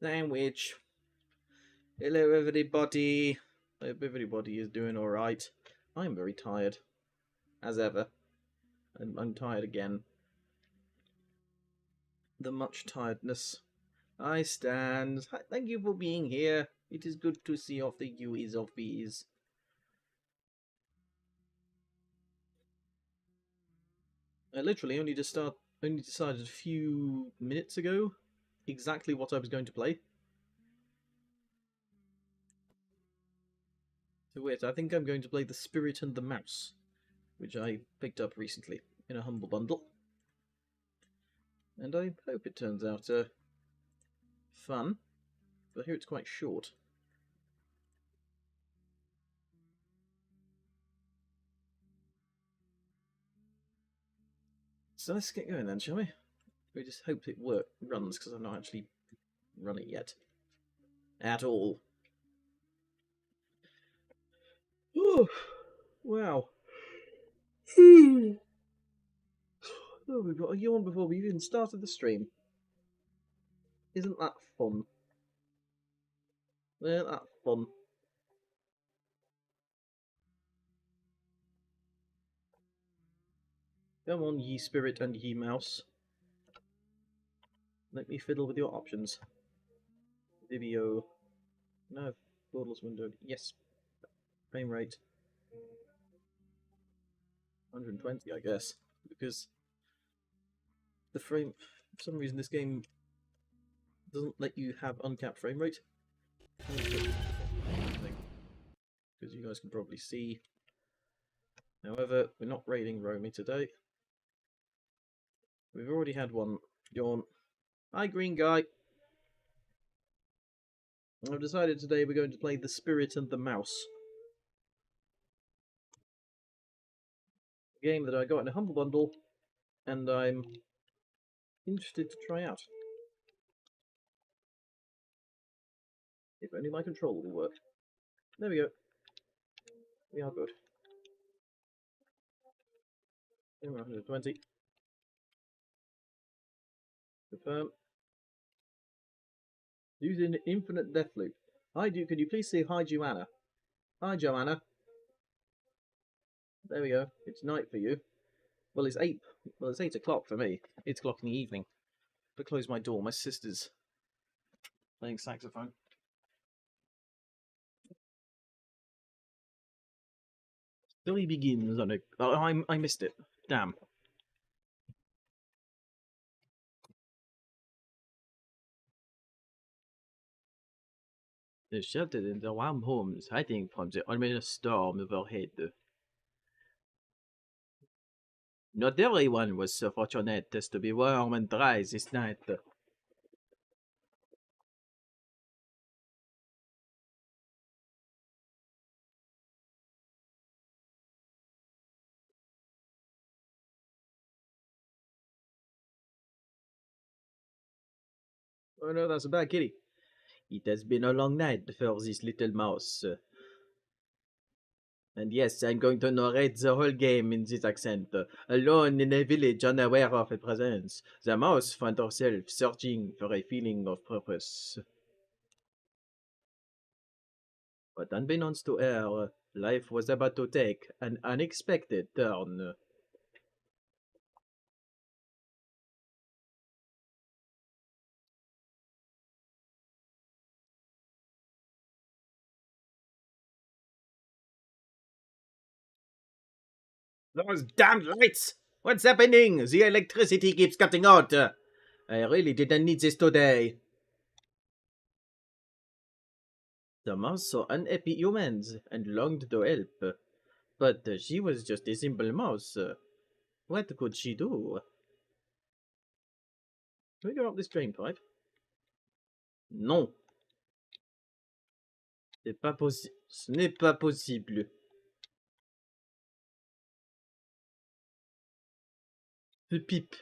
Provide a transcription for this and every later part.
Sandwich. Hello, everybody. Hope everybody is doing alright. I'm very tired. As ever. I'm tired again. The much tiredness. I stand. Thank you for being here. It is good to see off the U's of B's. I literally only decided a few minutes ago exactly what I was going to play. So wait, I think I'm going to play The Spirit and the Mouse, which I picked up recently in a humble bundle. And I hope it turns out fun, but I hear it's quite short. So let's get going then, shall we? We just hope it runs, because I've not actually run it yet. At all. Oh, wow. Oh, we've got a yawn before we even started the stream. Isn't that fun? Isn't that fun? Come on, ye spirit and ye mouse. Let me fiddle with your options. Video. No. Borderless window. Yes. Frame rate. 120, I guess. Because the frame... For some reason, this game doesn't let you have uncapped frame rate. Because you guys can probably see. However, we're not raiding Romy today. We've already had one yawn. Hi, green guy. I've decided today we're going to play The Spirit and the Mouse. A game that I got in a humble bundle, and I'm interested to try out. If only my controller will work. There we go. We are good. 120. Confirm. Using infinite death loop. Hi, could you please say hi, Joanna? Hi, Joanna. There we go. It's night for you. Well, it's 8. Well, it's 8 o'clock for me. 8 o'clock in the evening. But close my door. My sister's playing saxophone. Story begins on a... Oh, I missed it. Damn. The shelter in the warm homes hiding from the ominous storm overhead. Not everyone was so fortunate as to be warm and dry this night. Oh no, that's a bad kitty. It has been a long night for this little mouse. And yes, I'm going to narrate the whole game in this accent. Alone in a village unaware of a presence, the mouse found herself searching for a feeling of purpose. But unbeknownst to her, life was about to take an unexpected turn. Those damned lights! What's happening? The electricity keeps cutting out. I really didn't need this today. The mouse saw unhappy humans and longed to help. But she was just a simple mouse. What could she do? Can we go up this drain pipe? Non. C'est pas possible. Ce n'est pas possible. Ce pipe.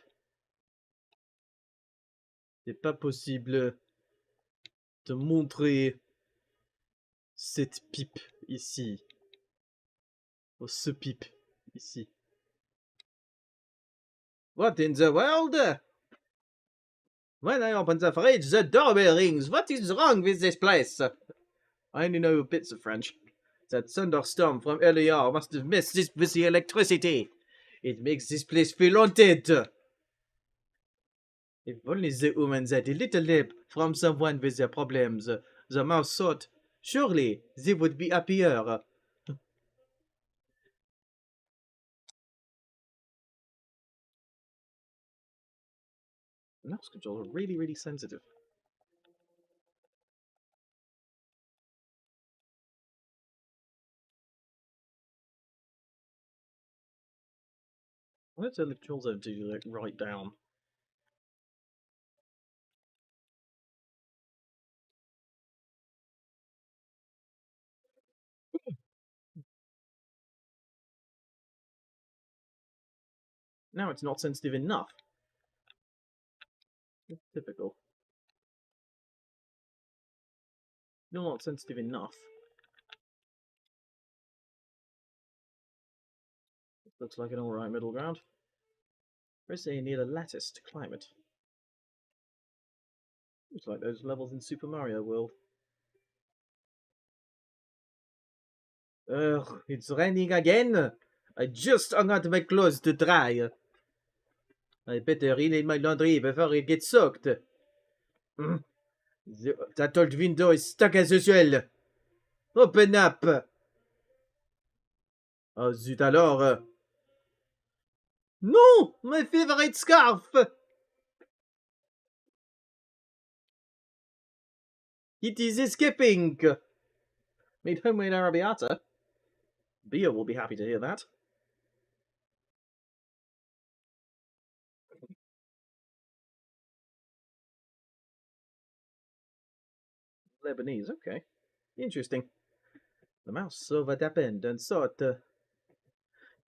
C'est pas possible de montrer cette pipe ici. Ou ce pipe ici. What in the world? When I open the fridge, the doorbell rings. What is wrong with this place? I only know bits of French. That thunderstorm from earlier must have messed this with the electricity. It makes this place feel haunted. If only the woman had a little help from someone with their problems, the mouse thought, surely they would be happier. Mouse controls are really, really sensitive. Why don't the controls over to like right down? Now it's not sensitive enough. Typical. You're not sensitive enough. Looks like an alright middle ground. First you need a lattice to climb it. Looks like those levels in Super Mario World. Ugh, it's raining again! I just hung out my clothes to dry. I better renew my laundry before it gets soaked. That old window is stuck as usual. Open up! Oh zut alors! No! My favorite scarf! It is escaping! Made homemade arrabbiata. Bia will be happy to hear that. Lebanese, okay. Interesting. The mouse saw what happened and thought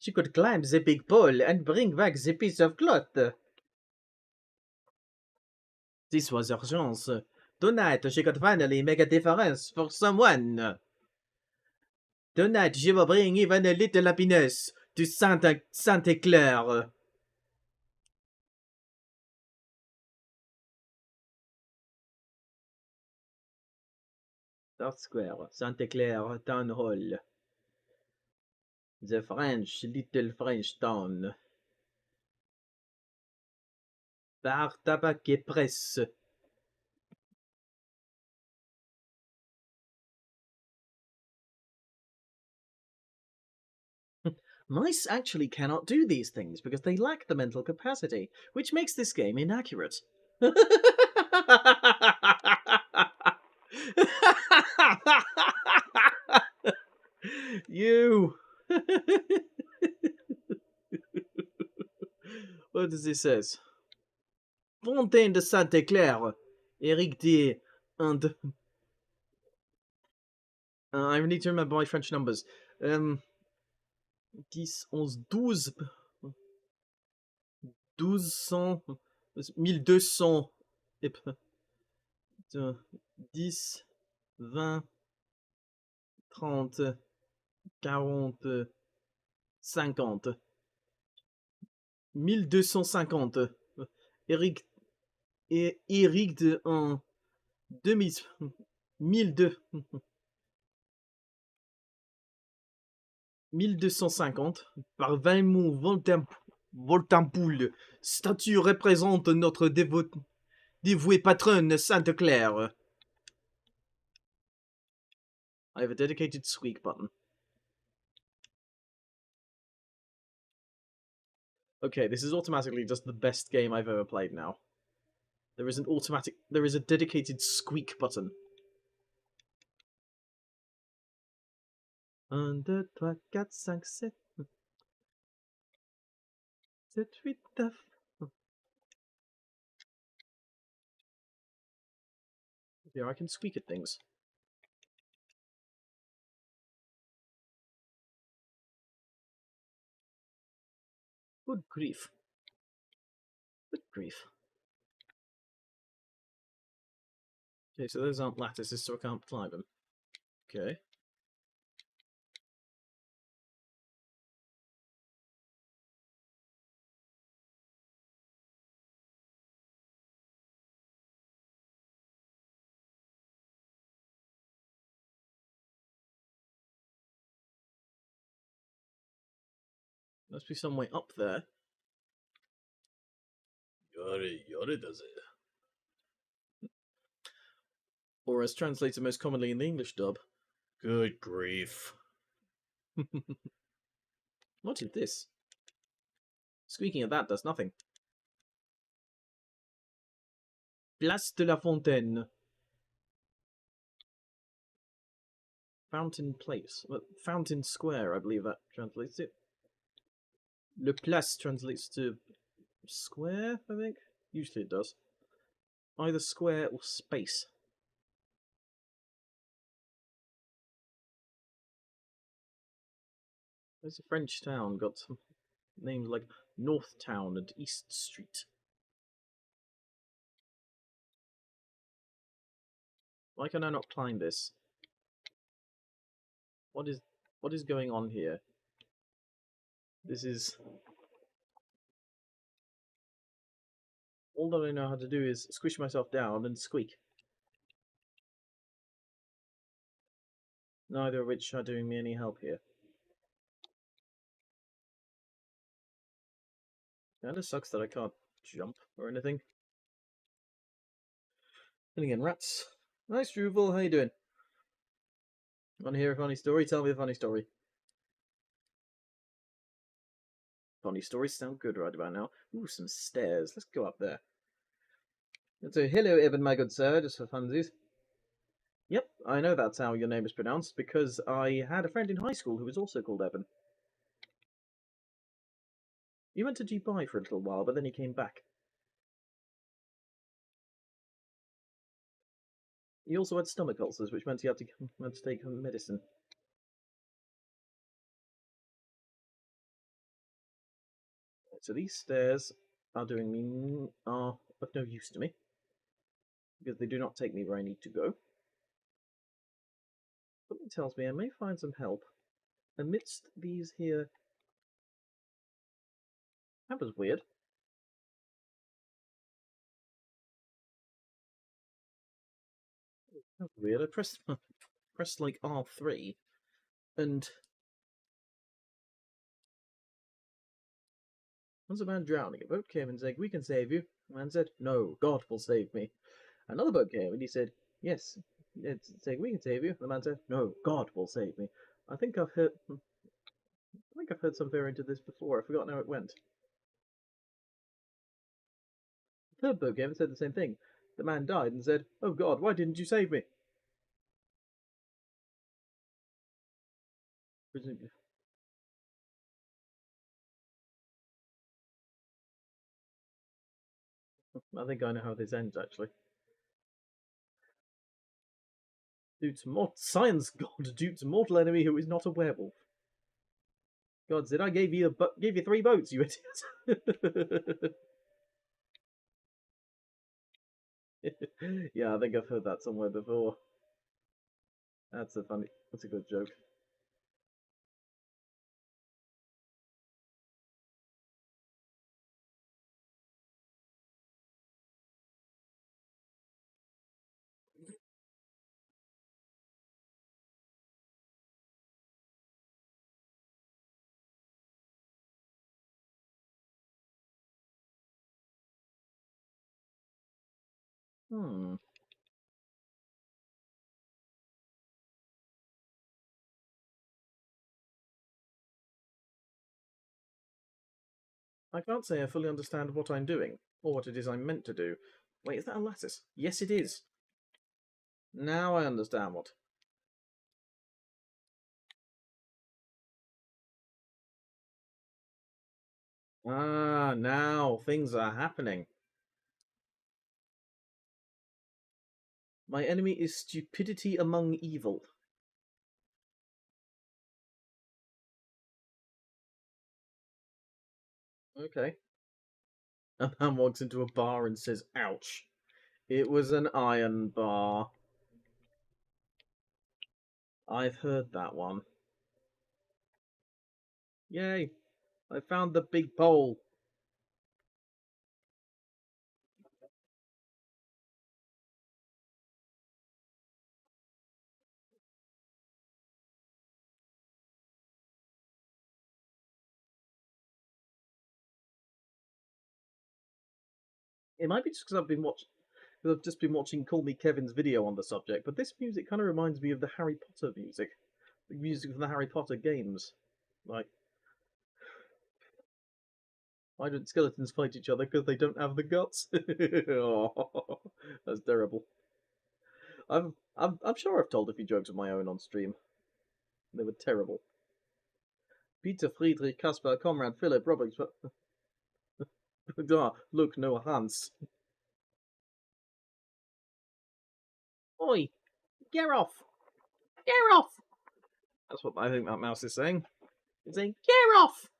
she could climb the big pole and bring back the piece of cloth. This was her chance. Tonight she could finally make a difference for someone. Tonight she will bring even a little happiness to Santa Claire. South Square, Santa Claire Town Hall. The little French town. Bar, tabac et presse. Mice actually cannot do these things because they lack the mental capacity, which makes this game inaccurate. You. What does this say? Fontaine de Sainte-Claire, Eric D. and I need to remember my French numbers. 10, 11, 12, 1200, 1200, 10, 20, 30, 40, 50. 1250. Eric de 1, 2000, 1200, 1250 par 20 mots Voltampoule. Statue représente notre dévouée patronne Sainte Claire. I have a dedicated squeak button. Okay, this is automatically just the best game I've ever played now. There is a dedicated squeak button. 1, 2, 3, 4, 5, 7. 7, 8, 9. Yeah, I can squeak at things. Good grief. Good grief. Okay, so those aren't lattices, so I can't climb them. Okay. Must be some way up there. Yori, Yori does it. Or as translated most commonly in the English dub, good grief. What is this? Squeaking at that does nothing. Place de la Fontaine. Fountain Place. Fountain Square, I believe that translates it. Le Place translates to square, I think. Usually it does. Either square or space. There's a French town, got some names like North Town and East Street. Why can I not climb this? What is going on here? This is... All that I know how to do is squish myself down and squeak. Neither of which are doing me any help here. Kinda sucks that I can't jump or anything. And again, rats. Nice, Druval, how you doing? Want to hear a funny story? Tell me a funny story. Funny stories sound good right about now. Ooh, some stairs. Let's go up there. So, hello, Evan, my good sir, just for funsies. Yep, I know that's how your name is pronounced, because I had a friend in high school who was also called Evan. He went to Dubai for a little while, but then he came back. He also had stomach ulcers, which meant he had to take medicine. So these stairs are of no use to me, because they do not take me where I need to go. Something tells me I may find some help amidst these here. That was weird. That was weird. I pressed like R3, and once a man drowning, a boat came and said, "We can save you." The man said, "No, God will save me." Another boat came and he said, "Yes, it's saying we can save you." The man said, "No, God will save me." I think I've heard some variant of this before. I've forgotten how it went. The third boat came and said the same thing. The man died and said, "Oh God, why didn't you save me?" Presumably. I think I know how this ends, actually. Science God dupes a mortal enemy who is not a werewolf. God said, "I gave you 3 boats, you idiot." Yeah, I think I've heard that somewhere before. That's a good joke. I can't say I fully understand what I'm doing, or what it is I'm meant to do. Wait, is that a lattice? Yes, it is. Now I understand what. Ah, now things are happening. My enemy is stupidity among evil. Okay. A man walks into a bar and says, "Ouch." It was an iron bar. I've heard that one. Yay! I found the big pole. It might be just because I've just been watching Call Me Kevin's video on the subject, but this music kind of reminds me of the Harry Potter music. The music from the Harry Potter games. Like, why don't skeletons fight each other? Because they don't have the guts. Oh, that's terrible. I'm sure I've told a few jokes of my own on stream. They were terrible. Peter, Friedrich, Caspar, Conrad, Philip, Robert. Look, no Hans. Oi! Get off! Get off! That's what I think that mouse is saying. It's saying, get off!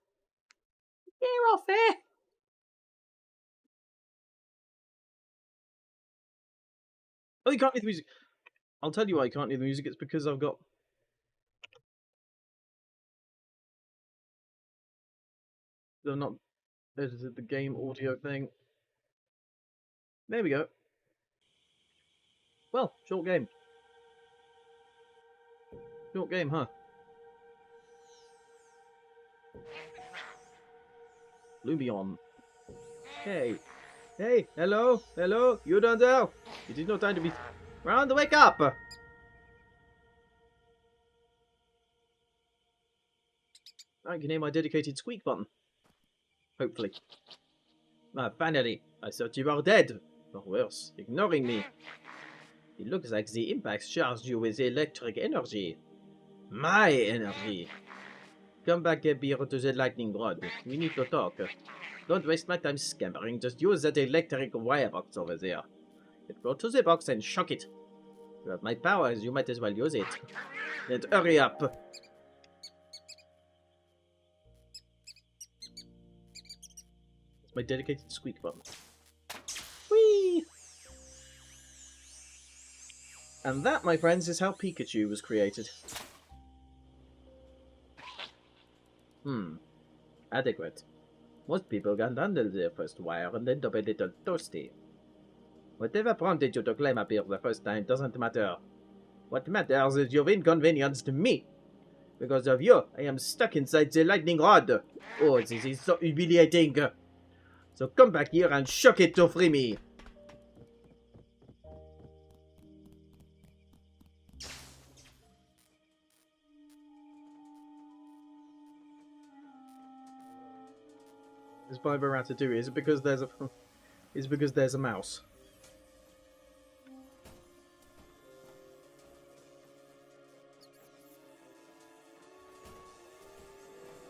Get off there! Oh, you can't hear the music. I'll tell you why I can't hear the music. It's because I've got... I've not edited the game audio thing. There we go. Well, short game. Short game, huh? Lumion. Hey. Hey, hello? Hello? You down there? It is no time to be... Round, wake up! I can hear my dedicated squeak button. Hopefully. Ah, finally. I thought you were dead. Or worse, ignoring me. It looks like the impacts charged you with electric energy. My energy. Come back here to the lightning rod. We need to talk. Don't waste my time scampering. Just use that electric wire box over there. Go to the box and shock it. You have my powers, you might as well use it. And hurry up. It's my dedicated squeak button. Whee! And that, my friends, is how Pikachu was created. Adequate. Most people can handle their first wire and end up a little toasty. Whatever prompted you to climb up here the first time doesn't matter. What matters is you've inconvenienced me. Because of you, I am stuck inside the lightning rod. Oh, this is so humiliating. So come back here and shock it to free me. This by Ratatouille. Is it because there's a... Is it because there's a mouse?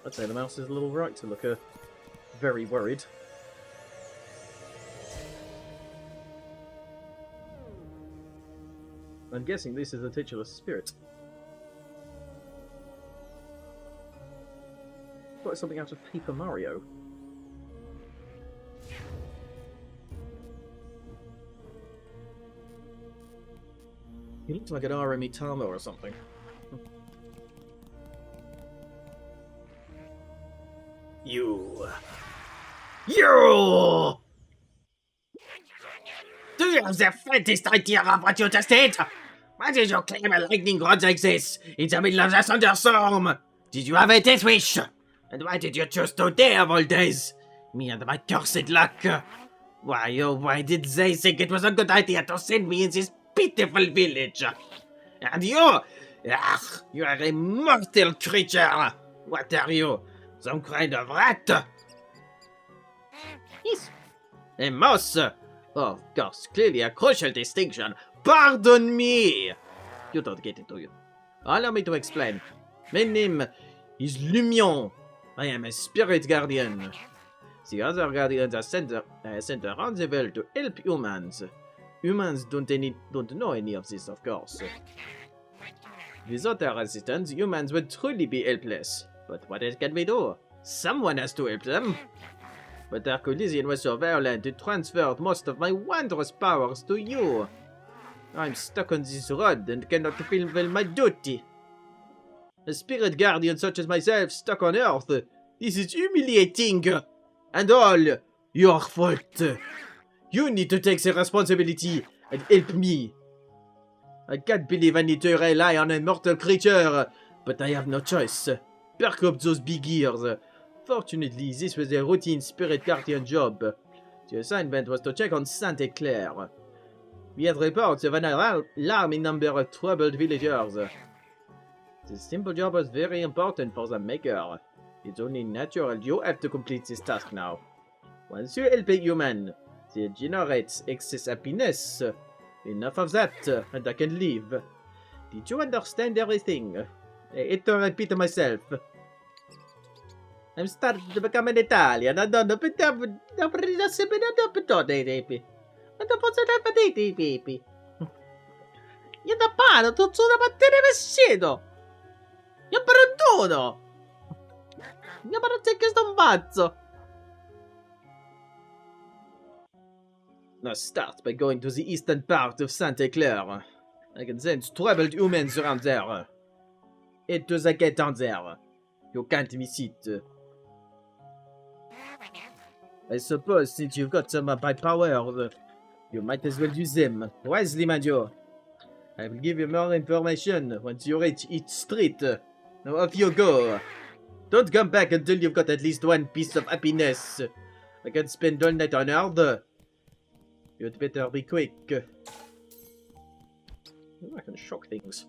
I'd say the mouse is a little right to look very worried. I'm guessing this is the titular spirit. Got something out of Paper Mario. He looks like an Arami Tama or something. You! Do you have the faintest idea of what you just did? Why did you claim a lightning rod like this in the middle of the thunderstorm? Did you have a death wish? And why did you choose today of all days? Me and my cursed luck. Why, oh, why did they think it was a good idea to send me in this pitiful village? And you? Ugh, you are a mortal creature. What are you? Some kind of rat? Yes. A mouse? Oh, of course, clearly a crucial distinction. Pardon me! You don't get it, do you? Allow me to explain. My name is Lumion. I am a spirit guardian. The other guardians are sent around the world to help humans. Humans don't know any of this, of course. Without their assistance, humans would truly be helpless. But what else can we do? Someone has to help them. But our collision was so violent it transferred most of my wondrous powers to you. I'm stuck on this rod and cannot fulfill my duty. A spirit guardian such as myself stuck on Earth. This is humiliating. And all your fault. You need to take the responsibility and help me. I can't believe I need to rely on a mortal creature, but I have no choice. Perk up those big ears. Fortunately, this was a routine spirit guardian job. The assignment was to check on Santa Claire. We had reports of an alarming number of troubled villagers. This simple job was very important for the maker. It's only natural you have to complete this task now. Once you help a human, it generates excess happiness. Enough of that, and I can leave. Did you understand everything? I hate to repeat myself. I'm starting to become an Italian. I don't know, but io da pane, tu sono mattina vestito. Io pronto. Io parlo che sto un pazzo. Now start by going to the eastern part of Santa Claire. I can sense troubled humans around there. It does a get down there. You can't miss it. I suppose since you've got some by power, you might as well use them. Wisely, my Joe. I will give you more information once you reach each street. Now off you go. Don't come back until you've got at least one piece of happiness. I can spend all night on Earth. You'd better be quick. Ooh, I can shock things.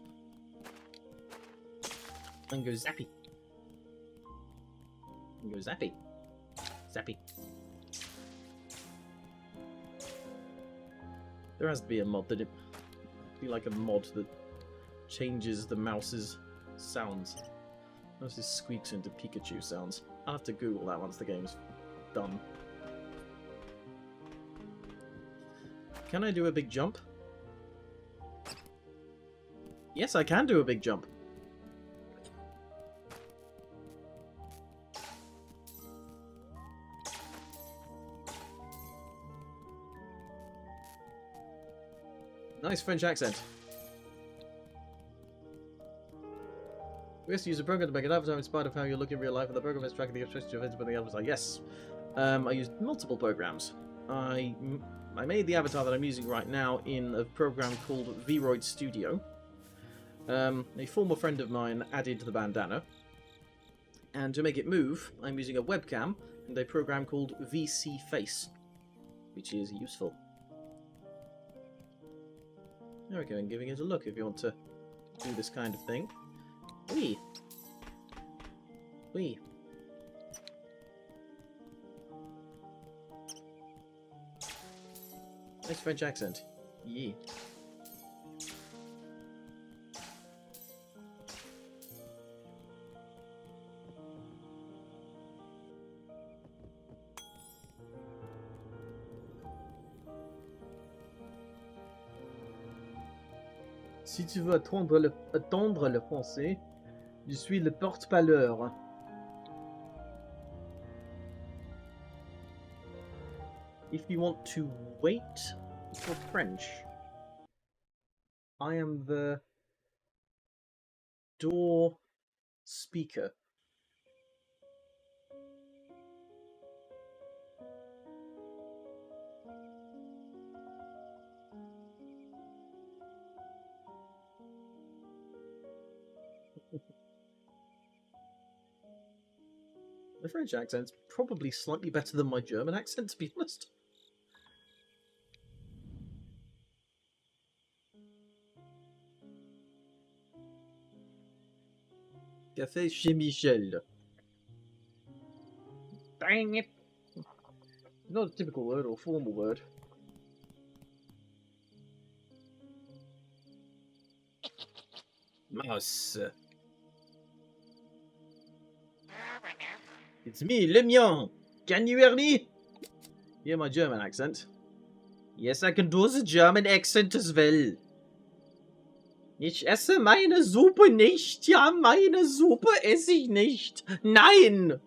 And go zappy. And go zappy. Zappy. There has to be a mod that be like a mod that changes the mouse's sounds. Mouse squeaks into Pikachu sounds. I'll have to Google that once the game's done. Can I do a big jump? Yes, I can do a big jump. Nice French accent. We have to use a program to make an avatar in spite of how you look in real life, and the program is tracking the expression of events by the avatar. Yes. I used multiple programs. I made the avatar that I'm using right now in a program called Vroid Studio. A former friend of mine added the bandana. And to make it move, I'm using a webcam and a program called VC Face, which is useful. There we go, and giving it a look if you want to do this kind of thing. Wee! Wee! Nice French accent. Yeah. Si tu veux attendre le français, je suis le porte-parleur. If you want to wait for French, I am the door speaker. The French accent's probably slightly better than my German accent, to be honest. Café chez Michel. Dang it! Not a typical word or formal word. Mouse. It's me, Le Mien. Can you hear me? Hear my German accent? Yes, I can do the German accent as well. Ich esse meine Suppe nicht. Ja, meine Suppe esse ich nicht. Nein!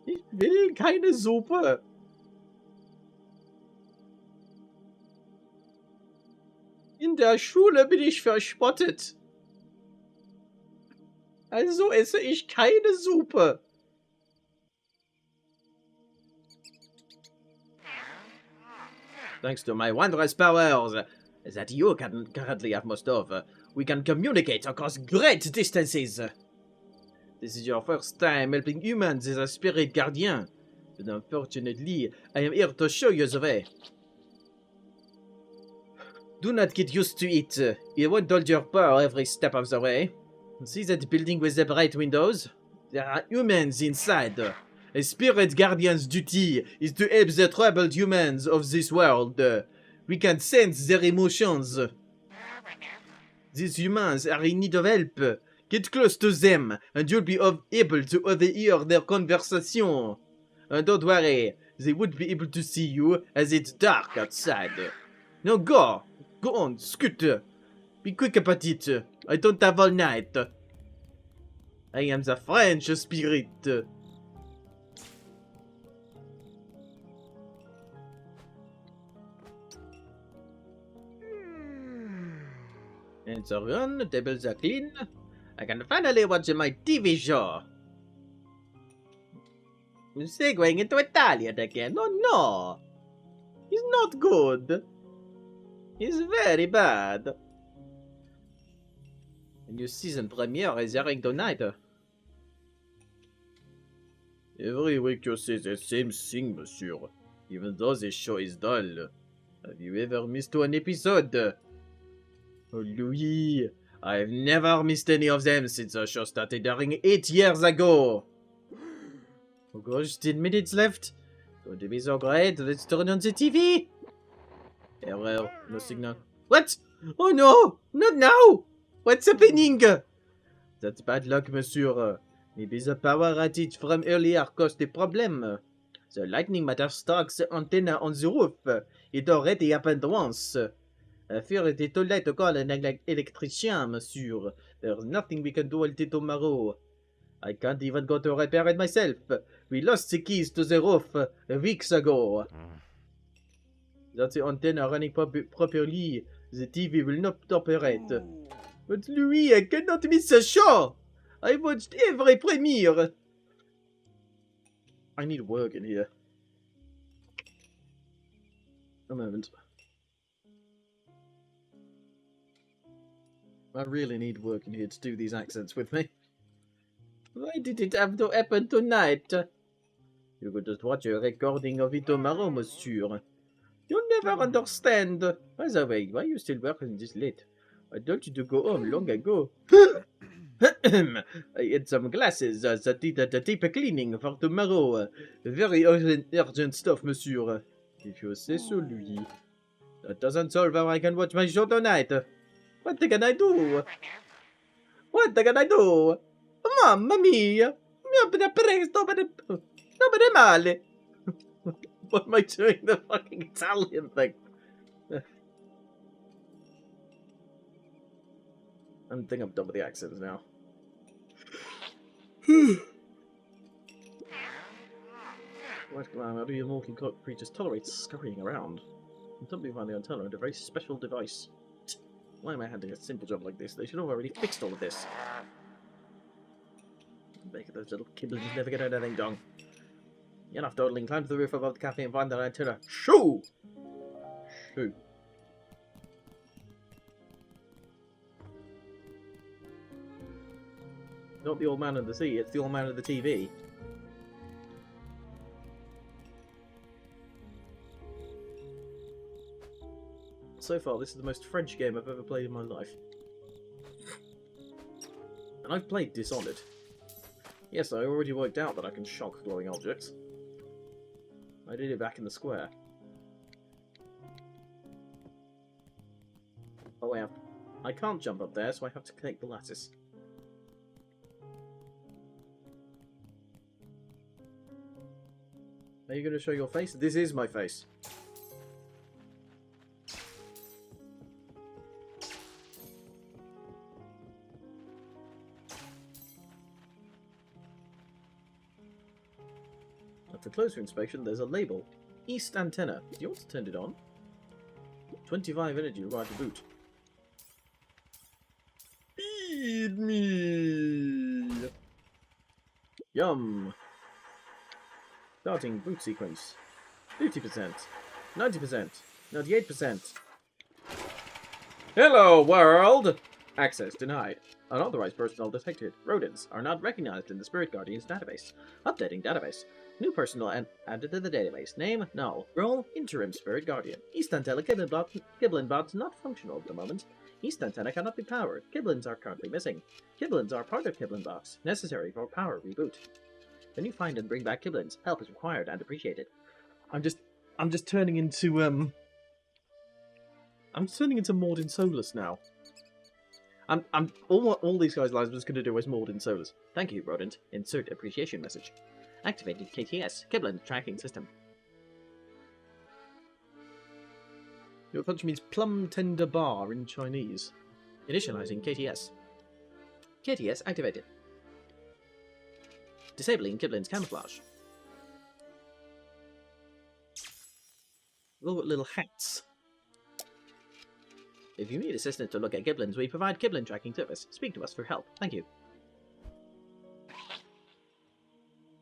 Ich will keine Suppe. In der Schule bin ich verspottet. Also esse ich keine Suppe. Thanks to my wondrous powers that you can currently have most of, we can communicate across great distances. This is your first time helping humans as a spirit guardian. But unfortunately, I am here to show you the way. Do not get used to it. It won't hold your power every step of the way. See that building with the bright windows? There are humans inside. A spirit guardian's duty is to help the troubled humans of this world. We can sense their emotions. These humans are in need of help. Get close to them, and you'll be able to overhear their conversation. And don't worry, they won't be able to see you, as it's dark outside. Now go! Go on, scoot! Be quick about it. I don't have all night. I am the French spirit. And so run, the tables are clean. I can finally watch my TV show. You're going into Italian again? Oh no! He's not good. He's very bad. A new season premiere is airing tonight. Every week you say the same thing, monsieur. Even though the show is dull. Have you ever missed one episode? Oh, Louis, I've never missed any of them since the show started airing 8 years ago. Oh gosh, 10 minutes left. Going to be so great. Let's turn on the TV. Error, no signal. What? Oh no, not now. What's happening? That's bad luck, monsieur. Maybe the power outage from earlier caused a problem. The lightning matter struck the antenna on the roof. It already happened once. I fear it is too late to call an electrician, monsieur. There's nothing we can do until tomorrow. I can't even go to repair it myself. We lost the keys to the roof weeks ago. Without the antenna running properly, the TV will not operate. But Louis, I cannot miss the show! I watched every premiere! I need work in here. A moment. I really need work in here to do these accents with me. Why did it have to happen tonight? You could just watch a recording of it tomorrow, monsieur. You'll never understand. By the way, why are you still working this late? I told you to go home long ago. I had some glasses that needed a deep cleaning for tomorrow. Very urgent stuff, monsieur. If you say so, Louis. That doesn't solve how I can watch my show tonight. What can I do? What can I do? Mamma mia! Mi ha preso per male! What am I doing? The fucking Italian thing. I think I'm done with the accents now. What glam, how do you walking creatures tolerate scurrying around? And somebody find the antenna a very special device. Why am I handling a simple job like this? They should have already fixed all of this. Make those little kibbles never get anything done. Enough dawdling, climb to the roof above the cafe and find the antenna. Shoo! Shoo. Not the old man of the sea, it's the old man of the TV. So far, this is the most French game I've ever played in my life. And I've played Dishonored. Yes, I already worked out that I can shock glowing objects. I did it back in the square. Oh, I can't jump up there, so I have to take the lattice. Are you going to show your face? This is my face. After closer inspection, there's a label. East antenna. Do you want to turn it on? 25 energy required to boot. Feed me! Yum! Starting boot sequence. 50%. 90%. 98%. Hello, world! Access denied. Unauthorized personnel detected. Rodents are not recognized in the Spirit Guardian's database. Updating database. New personnel added to the database. Name, null. Role, interim Spirit Guardian. East Antenna Kiblin bot not functional at the moment. East Antenna cannot be powered. Kiblins are currently missing. Kiblins are part of Kiblin box. Necessary for power reboot. When you find and bring back Kiblins, help is required and appreciated. I'm just turning into I'm turning into Mordin Solus now. All these guys' lines I'm just gonna do is Mordin Solus. Thank you, Rodent. Insert appreciation message. Activated KTS, Kiblin tracking system. Your function means plum tender bar in Chinese. Initializing KTS. KTS activated. Disabling Kiblin's camouflage. Little hats. If you need assistance to look at Kiblins, we provide Kiblin tracking service. Speak to us for help. Thank you.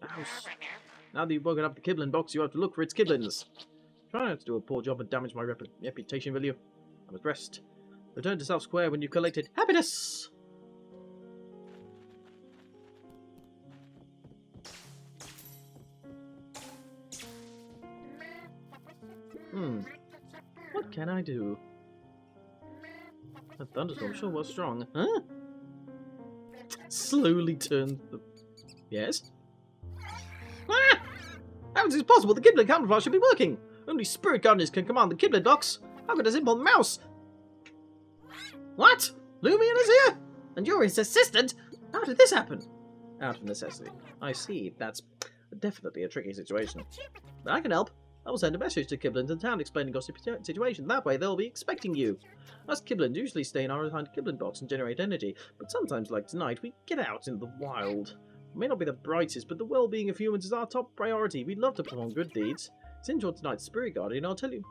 Mouse. Now that you've woken up the Kiblin box, you have to look for its Kiblins. Try not to do a poor job and damage my reputation, will you? I must rest. Return to South Square when you've collected happiness! What can I do? That thunderstorm sure was strong. Huh? Slowly turn the... Yes? Ah! How is this possible? The Kiblin camouflage should be working! Only Spirit Gardeners can command the Kiblin docks! How could a simple mouse... What? Lumion is here? And you're his assistant? How did this happen? Out of necessity. I see. That's definitely a tricky situation. But I can help. I will send a message to Kiblins in town explaining your situation. That way they'll be expecting you. Us Kiblins usually stay in our assigned Kiblin box and generate energy, but sometimes, like tonight, we get out in the wild. We may not be the brightest, but the well-being of humans is our top priority. We'd love to perform good deeds. Since you're tonight's Spirit Guardian, I'll tell you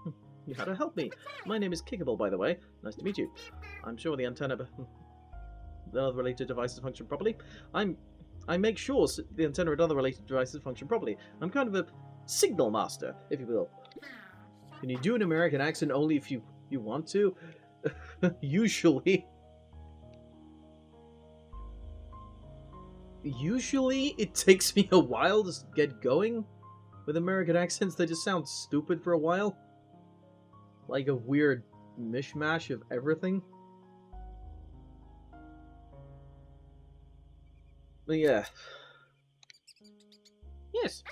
how to help me. My name is Kickable, by the way. Nice to meet you. I'm sure the antenna... the other related devices function properly. I make sure the antenna and other related devices function properly. I'm kind of a signal master, if you will. Can you do an American accent only if you want to? Usually. Usually, it takes me a while to get going. With American accents, they just sound stupid for a while. Like a weird mishmash of everything. But yeah. Yes.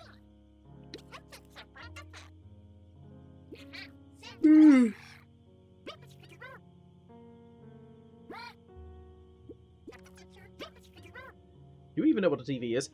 You even know what a TV is.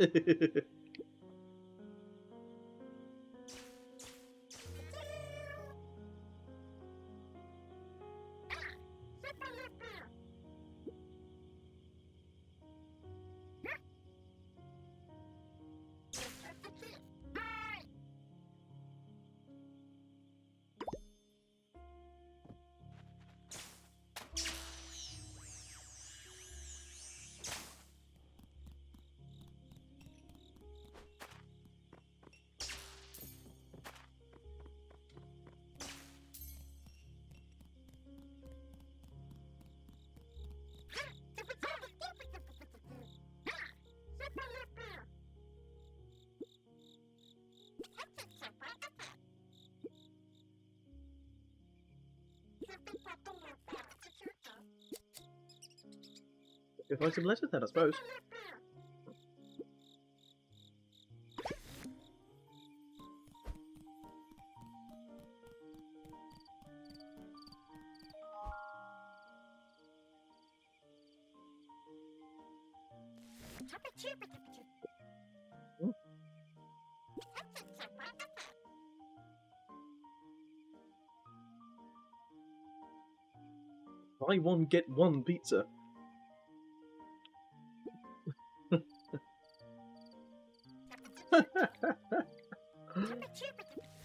Go find some letters then, I suppose. Buy one, get one pizza.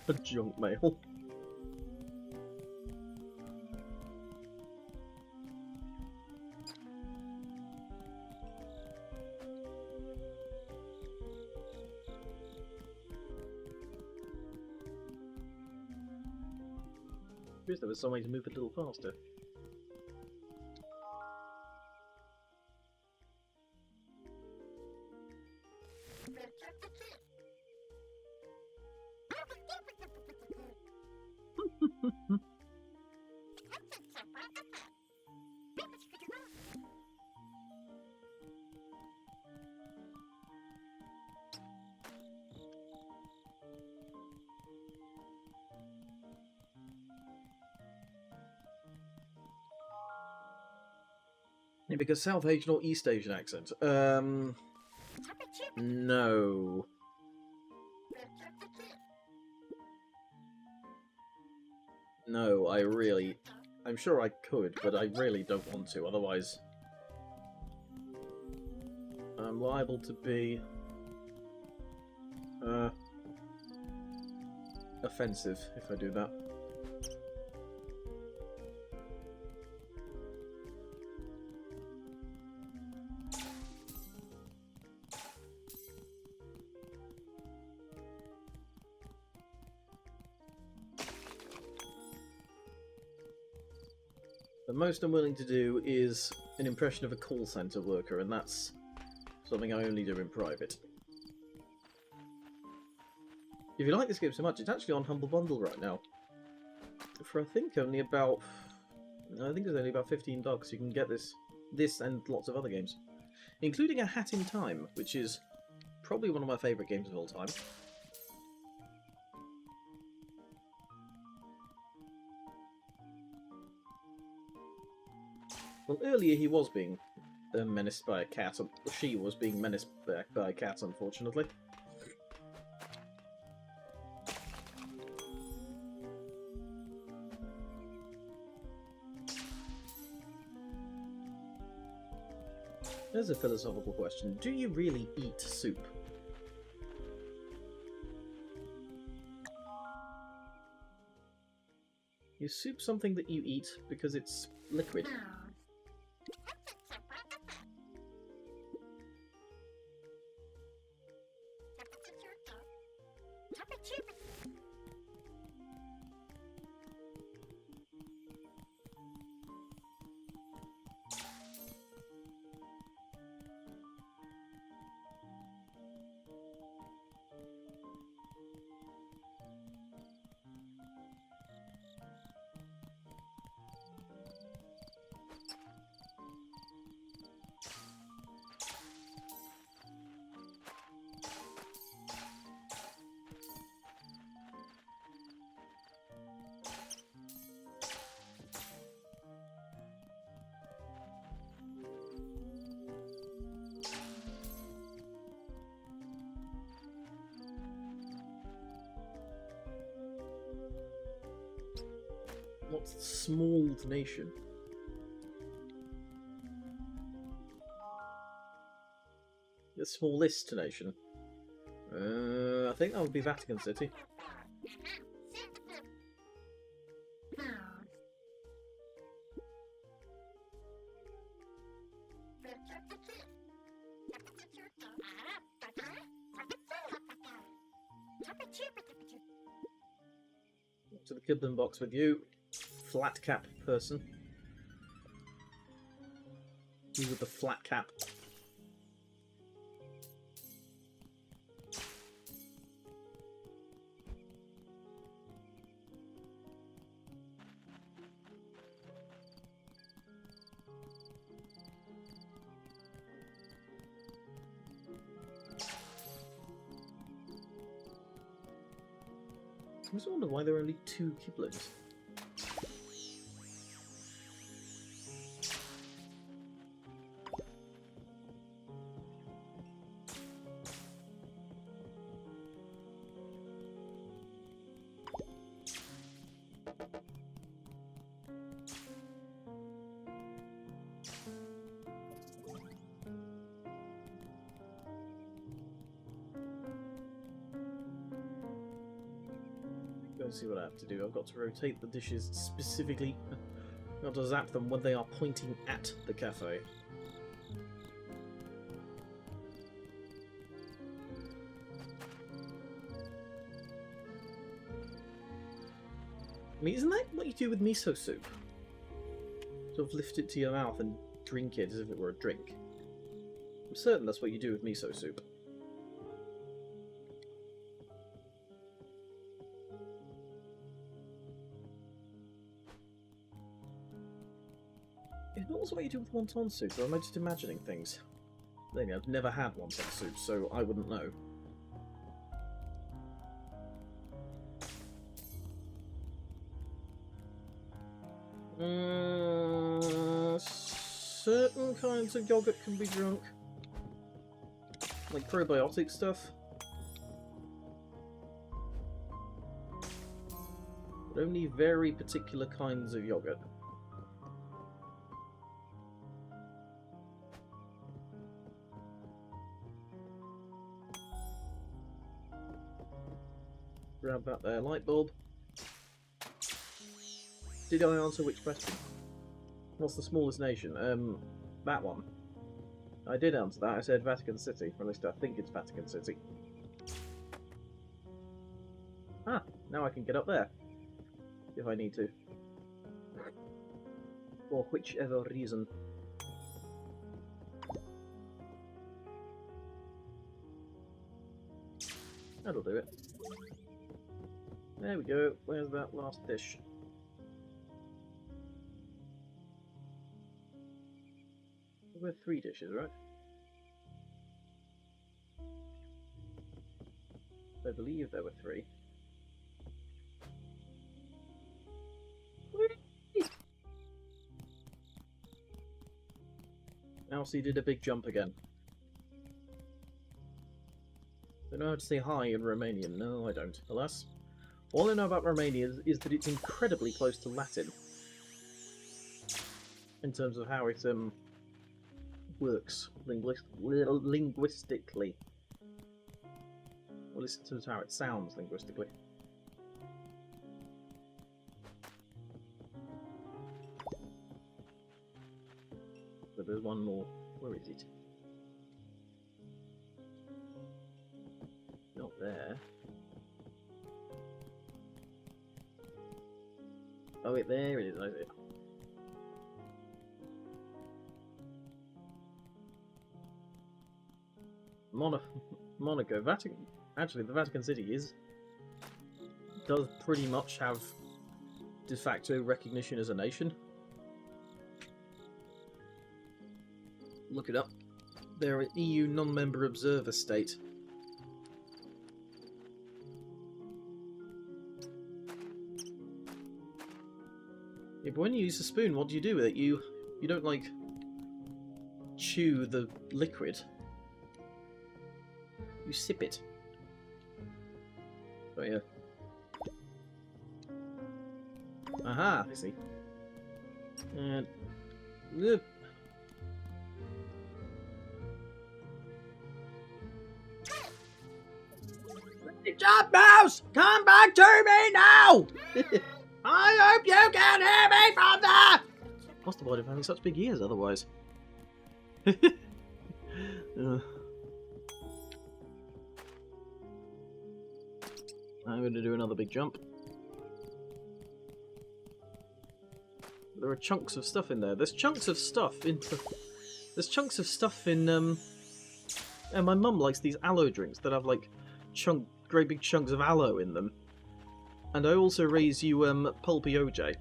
A junk mail. Wish there was some way to move a little faster. Yeah, because South Asian or East Asian accent? No. No, I'm sure I could, but I really don't want to, otherwise I'm liable to be offensive if I do that. The most I'm willing to do is an impression of a call centre worker, and that's something I only do in private. If you like this game so much, it's actually on Humble Bundle right now. For I think only about... I think it's only about $15. You can get this and lots of other games. Including A Hat in Time, which is probably one of my favourite games of all time. Well, earlier he was being menaced by a cat, or she was being menaced by a cat, unfortunately. There's a philosophical question. Do you really eat soup? Is soup something that you eat because it's liquid? What's the small nation? The smallest nation? I think that would be Vatican City. To the Kidman box with you, flat cap person. You with the flat cap. I just wonder why there are only 2 Kiblins. Let's see what I have to do. I've got to rotate the dishes specifically. I've got to zap them when they are pointing at the cafe. I mean, isn't that what you do with miso soup? Sort of lift it to your mouth and drink it as if it were a drink. I'm certain that's what you do with miso soup. What what you do with wonton soup, or am I just imagining things? Maybe I've never had wonton soup, so I wouldn't know. Certain kinds of yogurt can be drunk. Like probiotic stuff. But only very particular kinds of yogurt. Grab that there, light bulb. Did I answer which question? What's the smallest nation? That one. I did answer that. I said Vatican City. Or at least I think it's Vatican City. Ah, now I can get up there. If I need to. For whichever reason. That'll do it. There we go. Where's that last dish? There were 3 dishes, right? I believe there were 3. Elsie did a big jump again. Don't know how to say hi in Romanian. No, I don't. Alas. All I know about Romania is that it's incredibly close to Latin. In terms of how it, works linguistically. Well, listen to how it sounds linguistically. But there's one more. Where is it? Not there. Oh wait, there it is. I see it. Monaco, Vatican. Actually, the Vatican City does pretty much have de facto recognition as a nation. Look it up. They're an EU non-member observer state. Yeah, but when you use a spoon, what do you do with it? You don't like chew the liquid. You sip it. Oh yeah. Aha, I see. And Great job, Mouse! Come back to me now! I hope you can hear me from there! What's the point of having such big ears otherwise? I'm going to do another big jump. There are chunks of stuff in there. There's chunks of stuff in... There's chunks of stuff in... And my mum likes these aloe drinks that have, like, great big chunks of aloe in them. And I also raise you, pulpy OJ.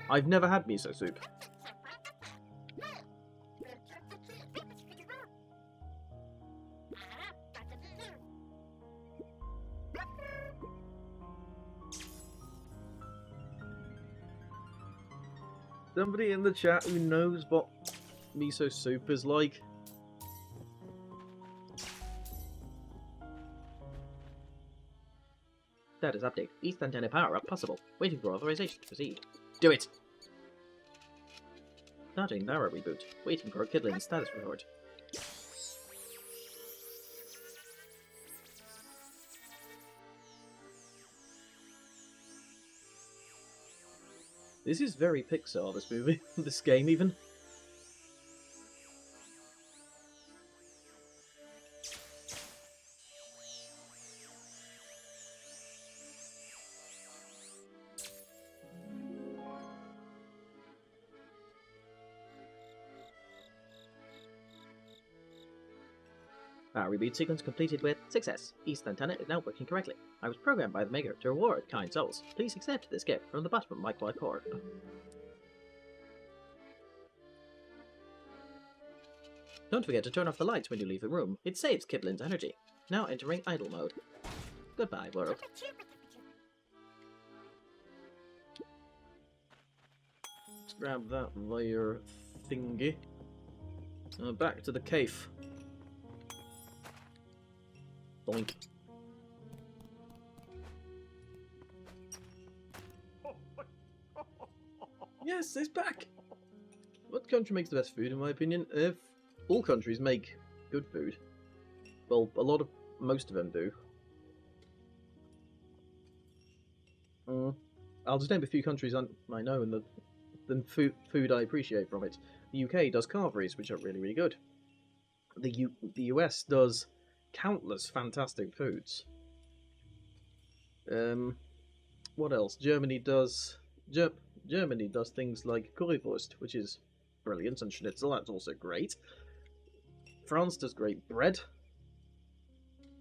I've never had miso soup. Somebody in the chat who knows what miso soup is like. Status update. East antenna power up possible. Waiting for authorization to proceed. Do it! Starting Lara reboot. Waiting for a Kidling status report. This is very Pixar, this movie. This game, even. Our reboot sequence completed with success. East Antenna is now working correctly. I was programmed by the Maker to reward kind souls. Please accept this gift from the bottom of my quiet core. Don't forget to turn off the lights when you leave the room. It saves Kiplin's energy. Now entering idle mode. Goodbye, world. Let's grab that layer thingy. Back to the cave. Boink. Yes, it's back! What country makes the best food, in my opinion? If all countries make good food. Well, most of them do. I'll just name a few countries I know and the food I appreciate from it. The UK does carveries, which are really, really good. The US does countless fantastic foods. What else? Germany does things like currywurst, which is brilliant, and schnitzel, that's also great. France does great bread.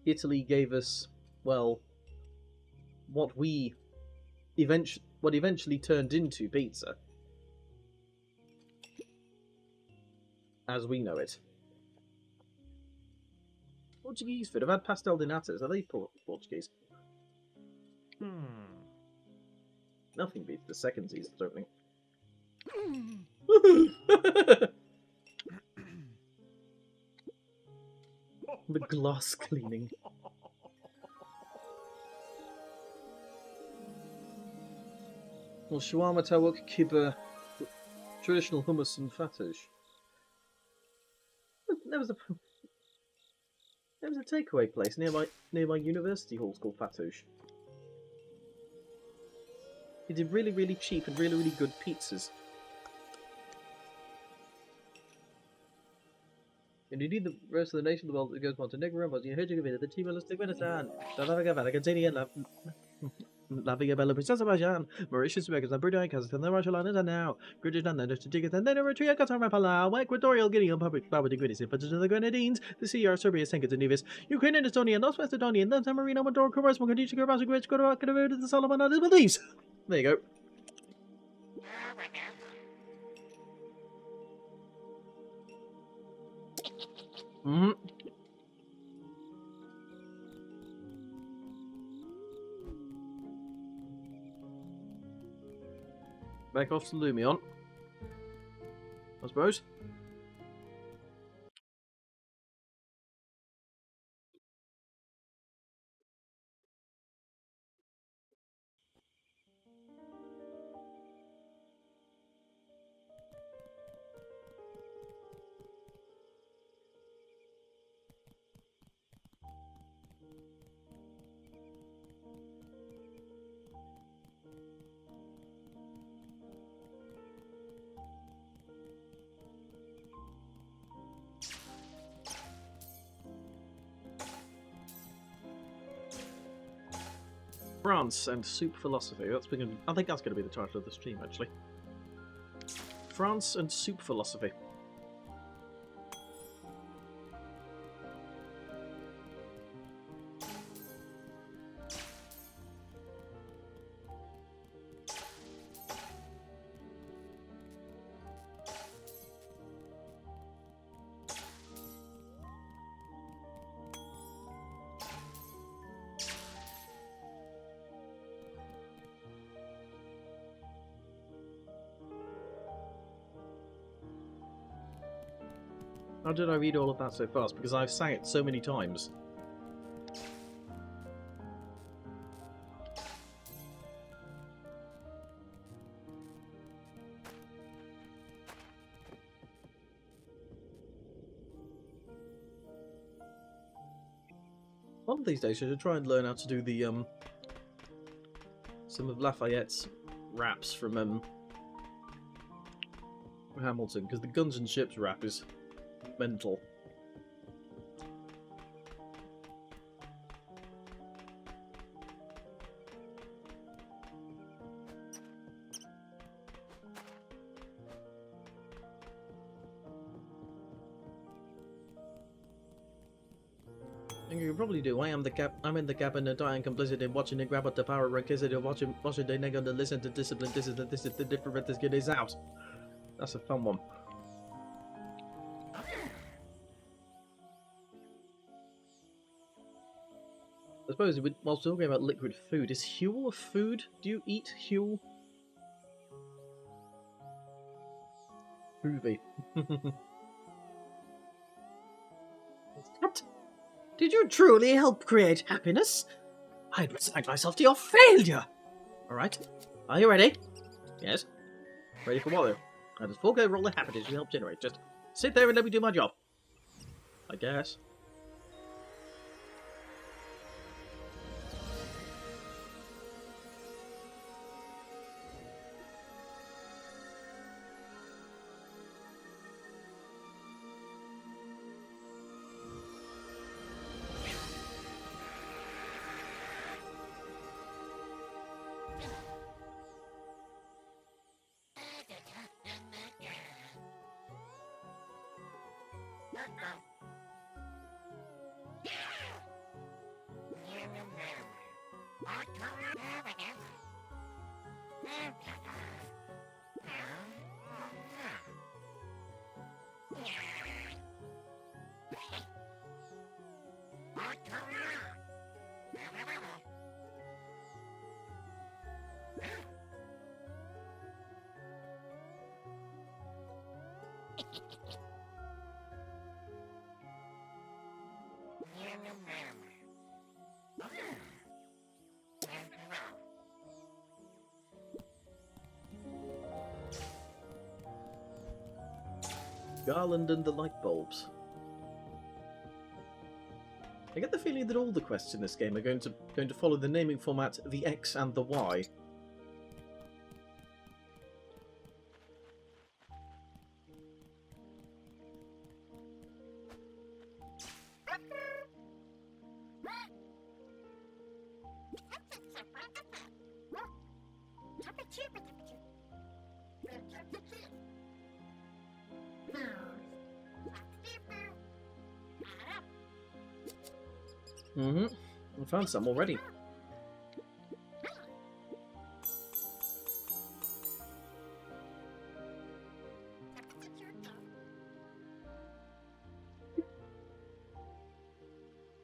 Italy gave us, well, what eventually turned into pizza, as we know it. Portuguese food. I've had pastel de natas. Are they Portuguese? Nothing beats the second season, don't think. The glass cleaning. Well, shawarma, tawuk, kibbeh, traditional hummus and fattoush. There was a takeaway place near my university halls called Fattoush. He did really, really cheap and really, really good pizzas. And indeed, the rest of the nation of the world goes Montenegro, Bosnia Herzegovina, the Timor-Leste, Afghanistan, South Africa, Vatican, Latvia, Belarus, Azerbaijan, Mauritius, Uzbekistan, Brunei, Kazakhstan, the Marshall Islands, and now Kyrgyzstan, then Tajikistan, then Eritrea, Qatar, Palau, Equatorial Guinea, and Papua New Guinea, Federation of the Grenadines, the CR, Serbia, St. Kitts and Nevis, Ukraine, and Estonia, North Macedonia, then San Marino, Moldova, Comoros, Mogadishu, Kiribati, Greece, Kosovo, the Solomon Islands, Maldives. There you go. Back off to Lumion, I suppose. France and soup philosophy. I think that's going to be the title of the stream, actually. France and soup philosophy. How did I read all of that so fast? Because I've sang it so many times. One of these days I should try and learn how to do the some of Lafayette's raps from Hamilton, because the Guns and Ships rap is mental. And you can probably do. I'm in the cabin and dying complicit in watching it grab up the power and kiss it and watching the nigga to listen to discipline. This is the different this kid is out. That's a fun one. I suppose while talking about liquid food, is Huel a food? Do you eat Huel? Groovy. What? Did you truly help create happiness? I'd resign myself to your failure! Alright. Are you ready? Yes. Ready for what though? I just fork over all the happiness you helped generate. Just sit there and let me do my job. I guess. Garland and the light bulbs. I get the feeling that all the quests in this game are going to follow the naming format the X and the Y. I found some already.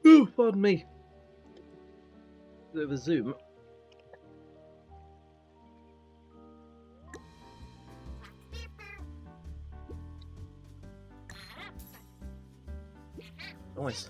Ooh, pardon me. Bit of a zoom. Nice.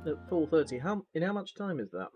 At 4:30. In how much time is that?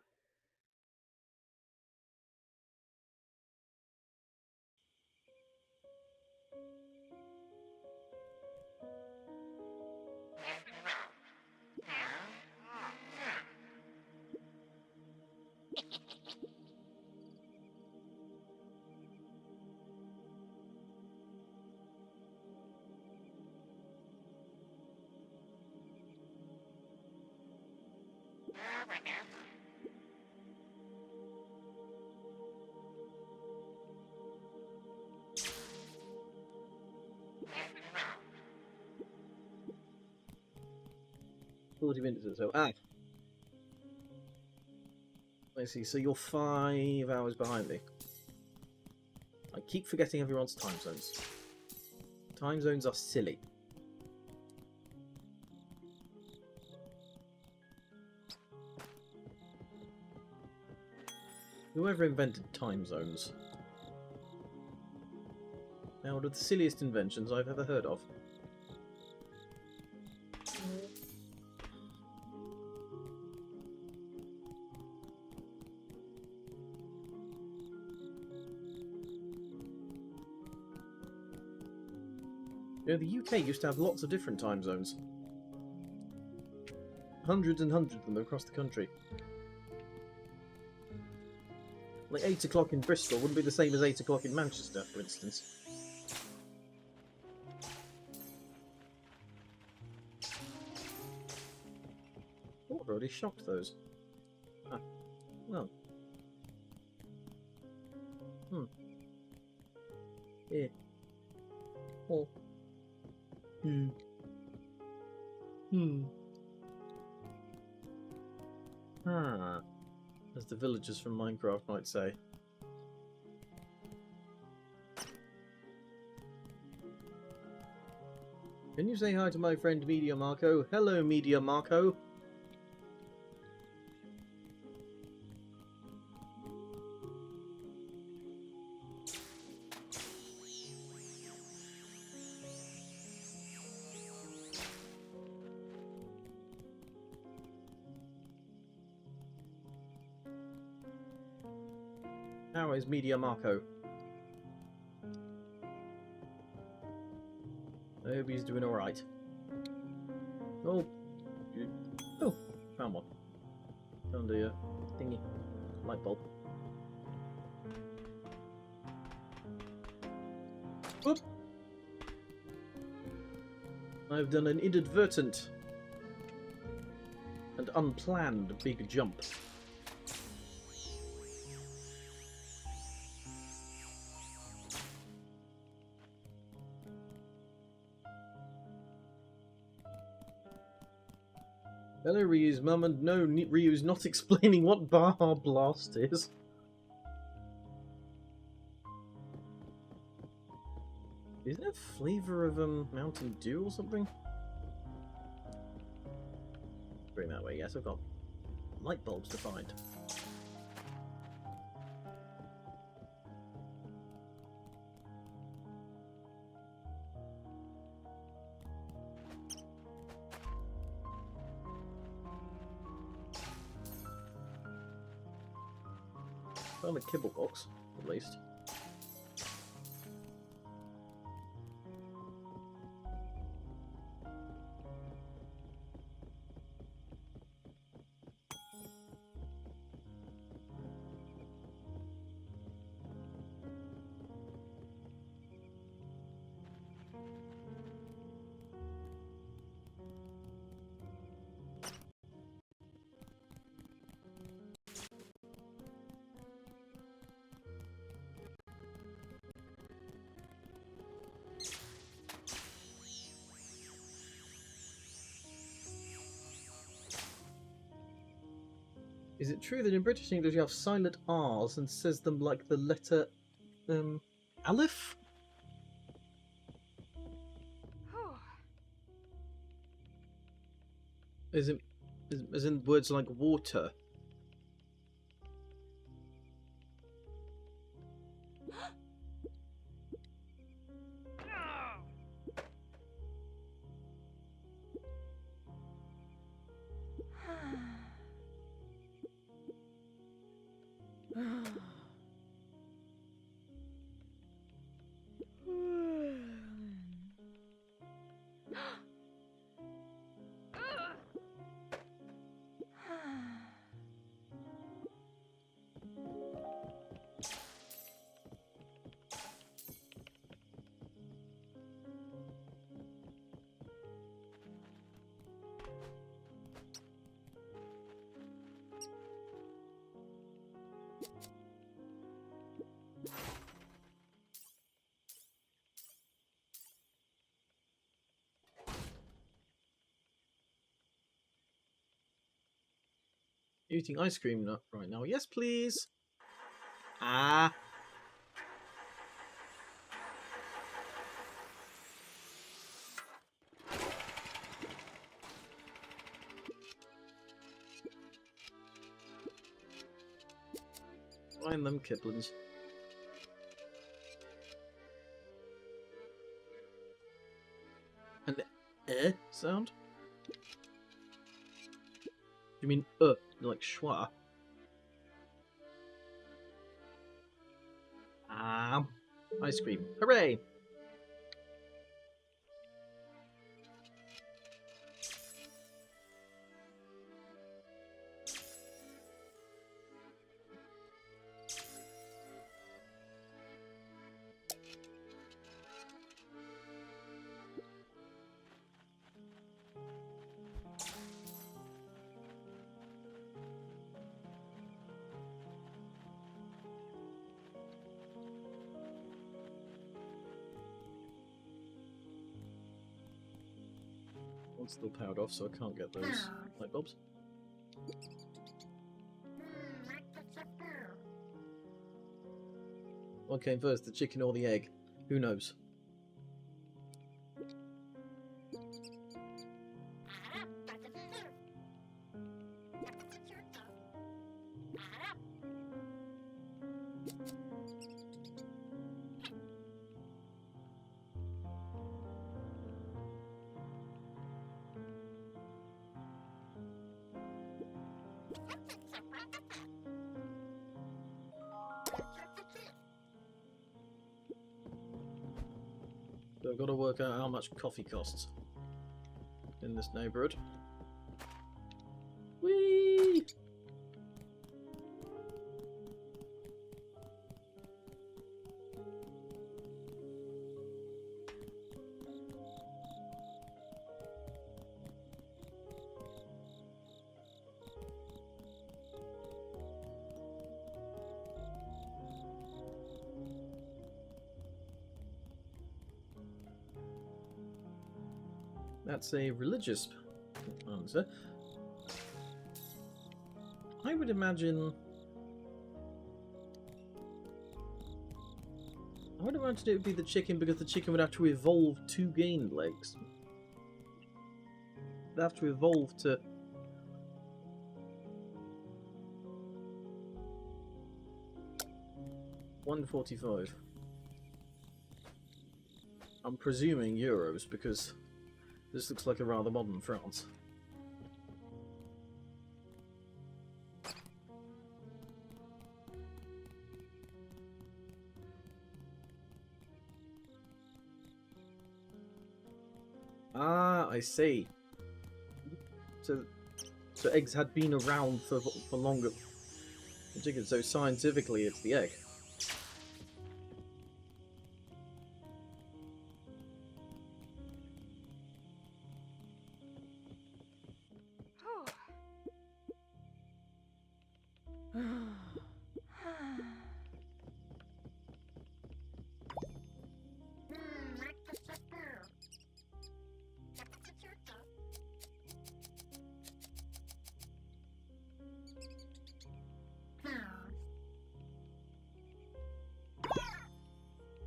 $40 or so. Ah! I see, so you're 5 hours behind me. I keep forgetting everyone's time zones. Time zones are silly. Whoever invented time zones? Now, one of the silliest inventions I've ever heard of. You know, the UK used to have lots of different time zones. hundreds and hundreds of them across the country. Like 8 o'clock in Bristol wouldn't be the same as 8 o'clock in Manchester, for instance. Oh, I've already shocked those. Ah, well. Yeah. Oh. Ah. As the villagers from Minecraft might say. Can you say hi to my friend Media Marco? Hello, Media Marco. How is Media Marco? I hope he's doing alright. Oh. Oh, found one. Found a thingy. Light bulb. Whoop! I've done an inadvertent and unplanned big jump. Hello, Ryu's mum, and no, Ryu's not explaining what Baja Blast is. Is it a flavour of Mountain Dew or something? Bring that way, yes, I've got light bulbs to find. Found a kibble box, at least. Is it true that in British English you have silent R's and says them like the letter, Aleph? As in words like water? Eating ice cream right now. Yes, please. Ah. Find them kiplins. An sound? You mean like schwa? Ice cream. Hooray! One's still powered off, so I can't get those light bulbs. What came first, the chicken or the egg? Who knows? So I've got to work out how much coffee costs in this neighbourhood. Whee! That's a religious answer. I would imagine... it would be the chicken, because the chicken would have to evolve to gain legs. They'd have to evolve to... $1.45. I'm presuming euros, because this looks like a rather modern France. Ah, I see. So eggs had been around for longer. So scientifically, it's the egg.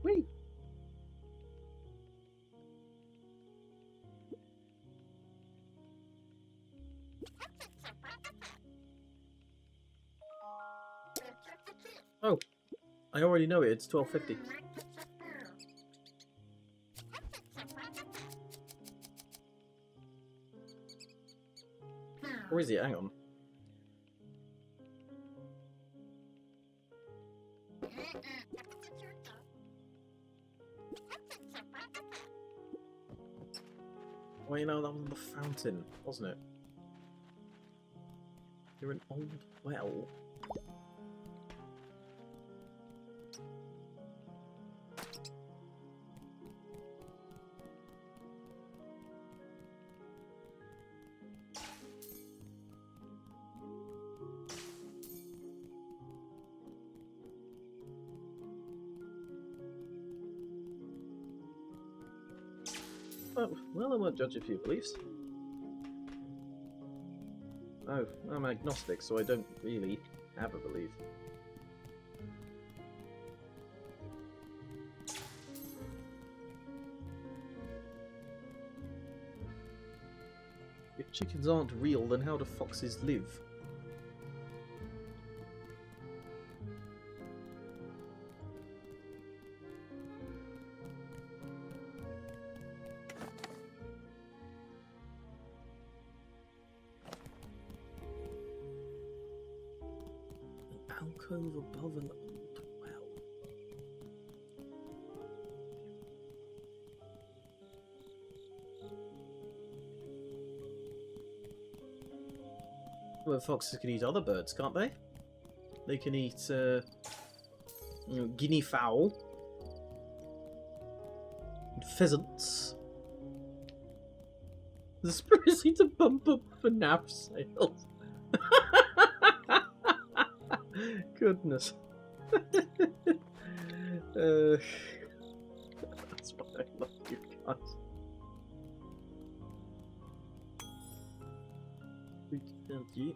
Whee! Oh, I already know it. It's 12.50. Or is it? Hang on. Well, you know, that was the fountain, wasn't it? You're an old well. Oh, well, I won't judge if you beliefs. Oh, I'm agnostic, so I don't really have a belief. If chickens aren't real, then how do foxes live? Alcove above an old well. Well, foxes can eat other birds, can't they? They can eat guinea fowl, and pheasants. The spirits need to bump up for nap sales. Goodness. That's why I love you guys. Sentier.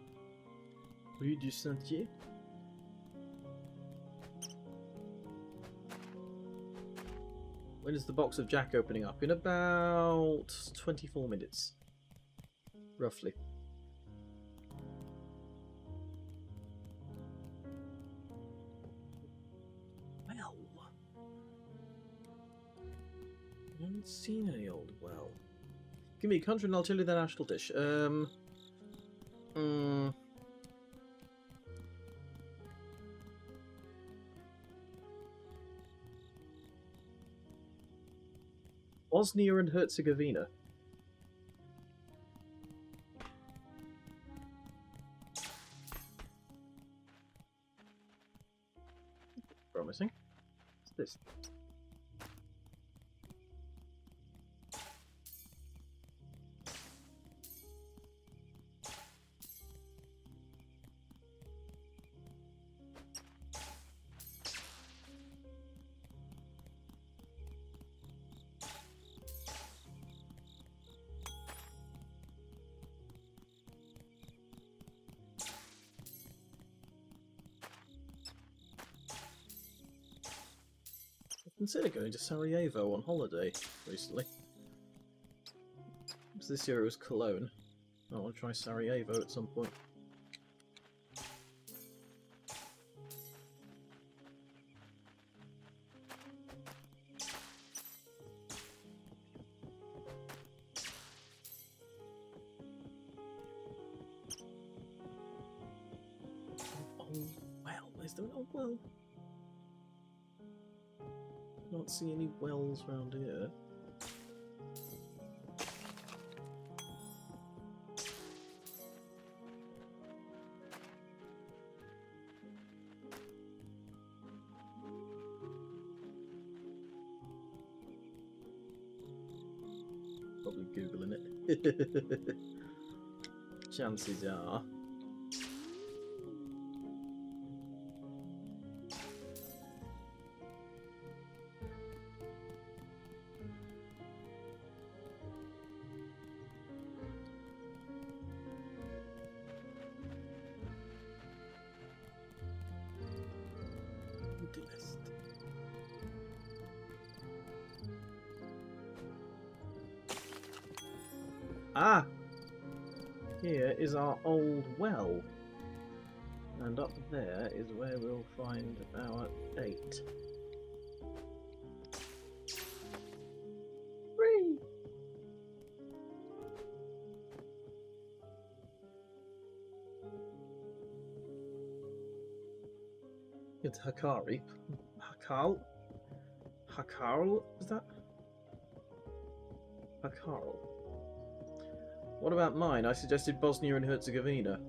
Rue du Sentier. When is the box of Jack opening up? In about 24 minutes. Roughly. Well. I haven't seen any old well. Give me a country and I'll tell you the national dish. Bosnia and Herzegovina. Promising. What's this? Consider going to Sarajevo on holiday recently. This year it was Cologne. I want to try Sarajevo at some point. Oh, well, is there an old well? Not see any wells around here. Probably Googling it. Chances are. List. Ah! Here is our old well. And up there is where we'll find our date. Whee! It's Hakari. Hakarl? Is that? Hakarl. What about mine? I suggested Bosnia and Herzegovina.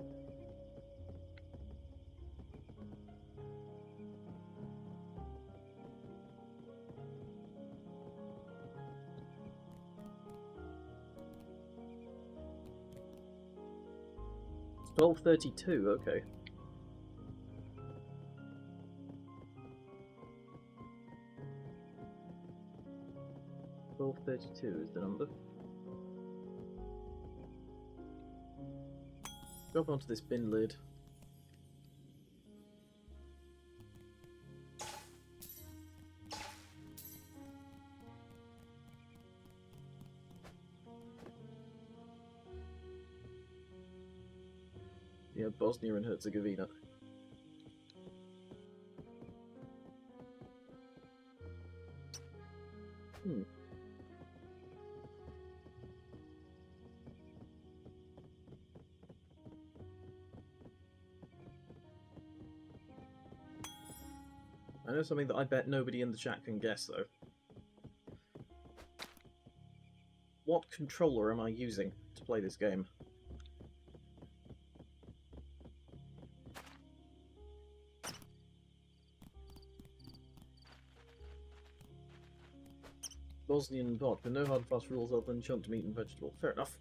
It's 12:32, okay. $12.32 is the number. Drop onto this bin lid. Yeah, Bosnia and Herzegovina. I know something that I bet nobody in the chat can guess, though. What controller am I using to play this game? Bosnian pot with no hard and fast rules other than chunked meat and vegetable. Fair enough.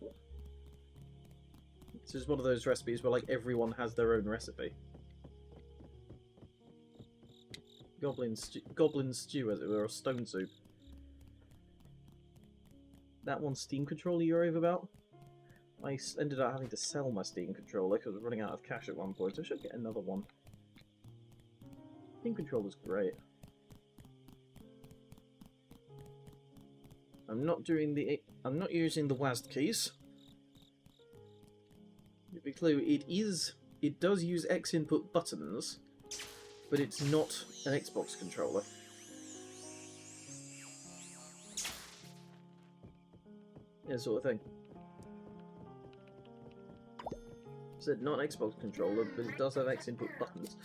This is one of those recipes where like everyone has their own recipe. Goblin stew, as it were, or stone soup. That one Steam controller you're over about? I ended up having to sell my Steam controller because I was running out of cash at one point, so I should get another one. Steam controller's great. I'm not using the WASD keys. To be clear, it does use X input buttons, but it's not an Xbox controller. Yeah, sort of thing. Said not an Xbox controller, but it does have X input buttons.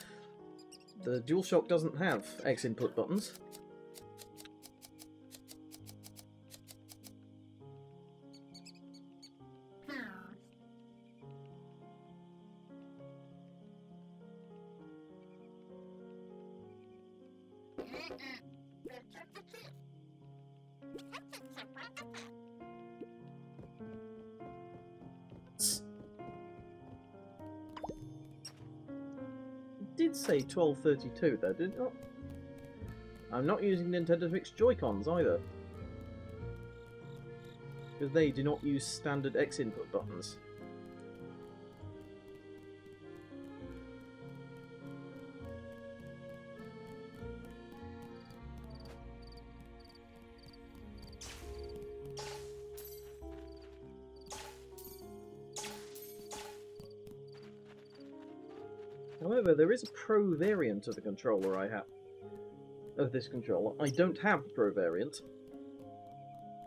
The DualShock doesn't have X input buttons. It did say 1232 though, did it not? I'm not using Nintendo Switch Joy-Cons either, because they do not use standard X input buttons. However, there is a Pro variant of the controller I have. Of this controller. I don't have the Pro variant.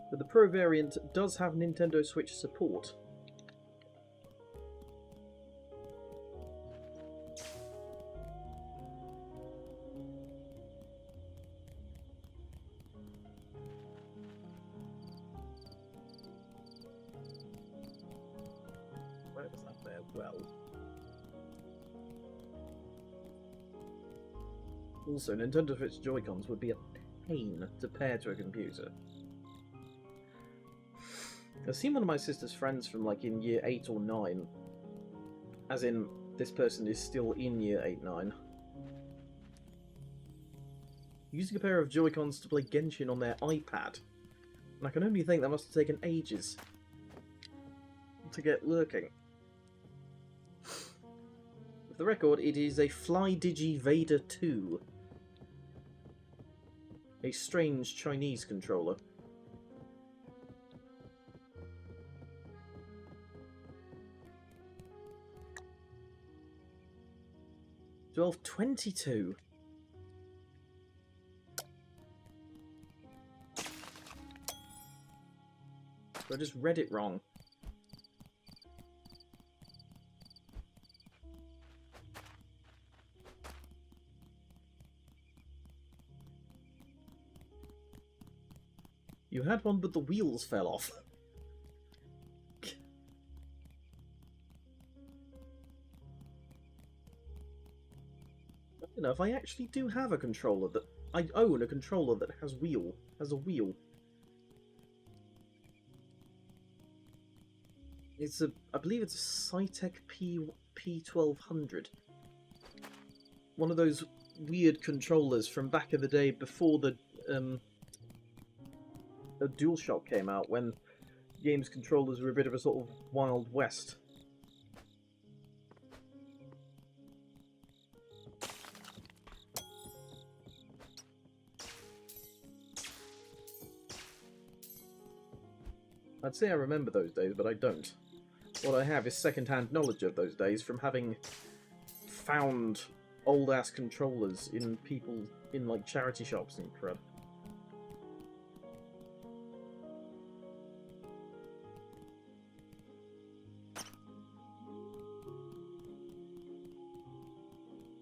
But the Pro variant does have Nintendo Switch support. Where is that there? Well. Also, Nintendo Switch Joy-Cons would be a pain to pair to a computer. I've seen one of my sister's friends from like in year 8 or 9. As in, this person is still in year 8-9. Using a pair of Joy-Cons to play Genshin on their iPad. And I can only think that must have taken ages to get working. For the record, it is a FlyDigi Vader 2. A strange Chinese controller. $12.22. I just read it wrong. You had one, but the wheels fell off. I don't know if I actually do have a controller that I own a controller that has a wheel. It's I believe it's a Cytec P1200. One of those weird controllers from back in the day before the DualShock came out, when games controllers were a bit of a sort of Wild West. I'd say I remember those days, but I don't. What I have is second-hand knowledge of those days from having found old-ass controllers in like, charity shops and crap.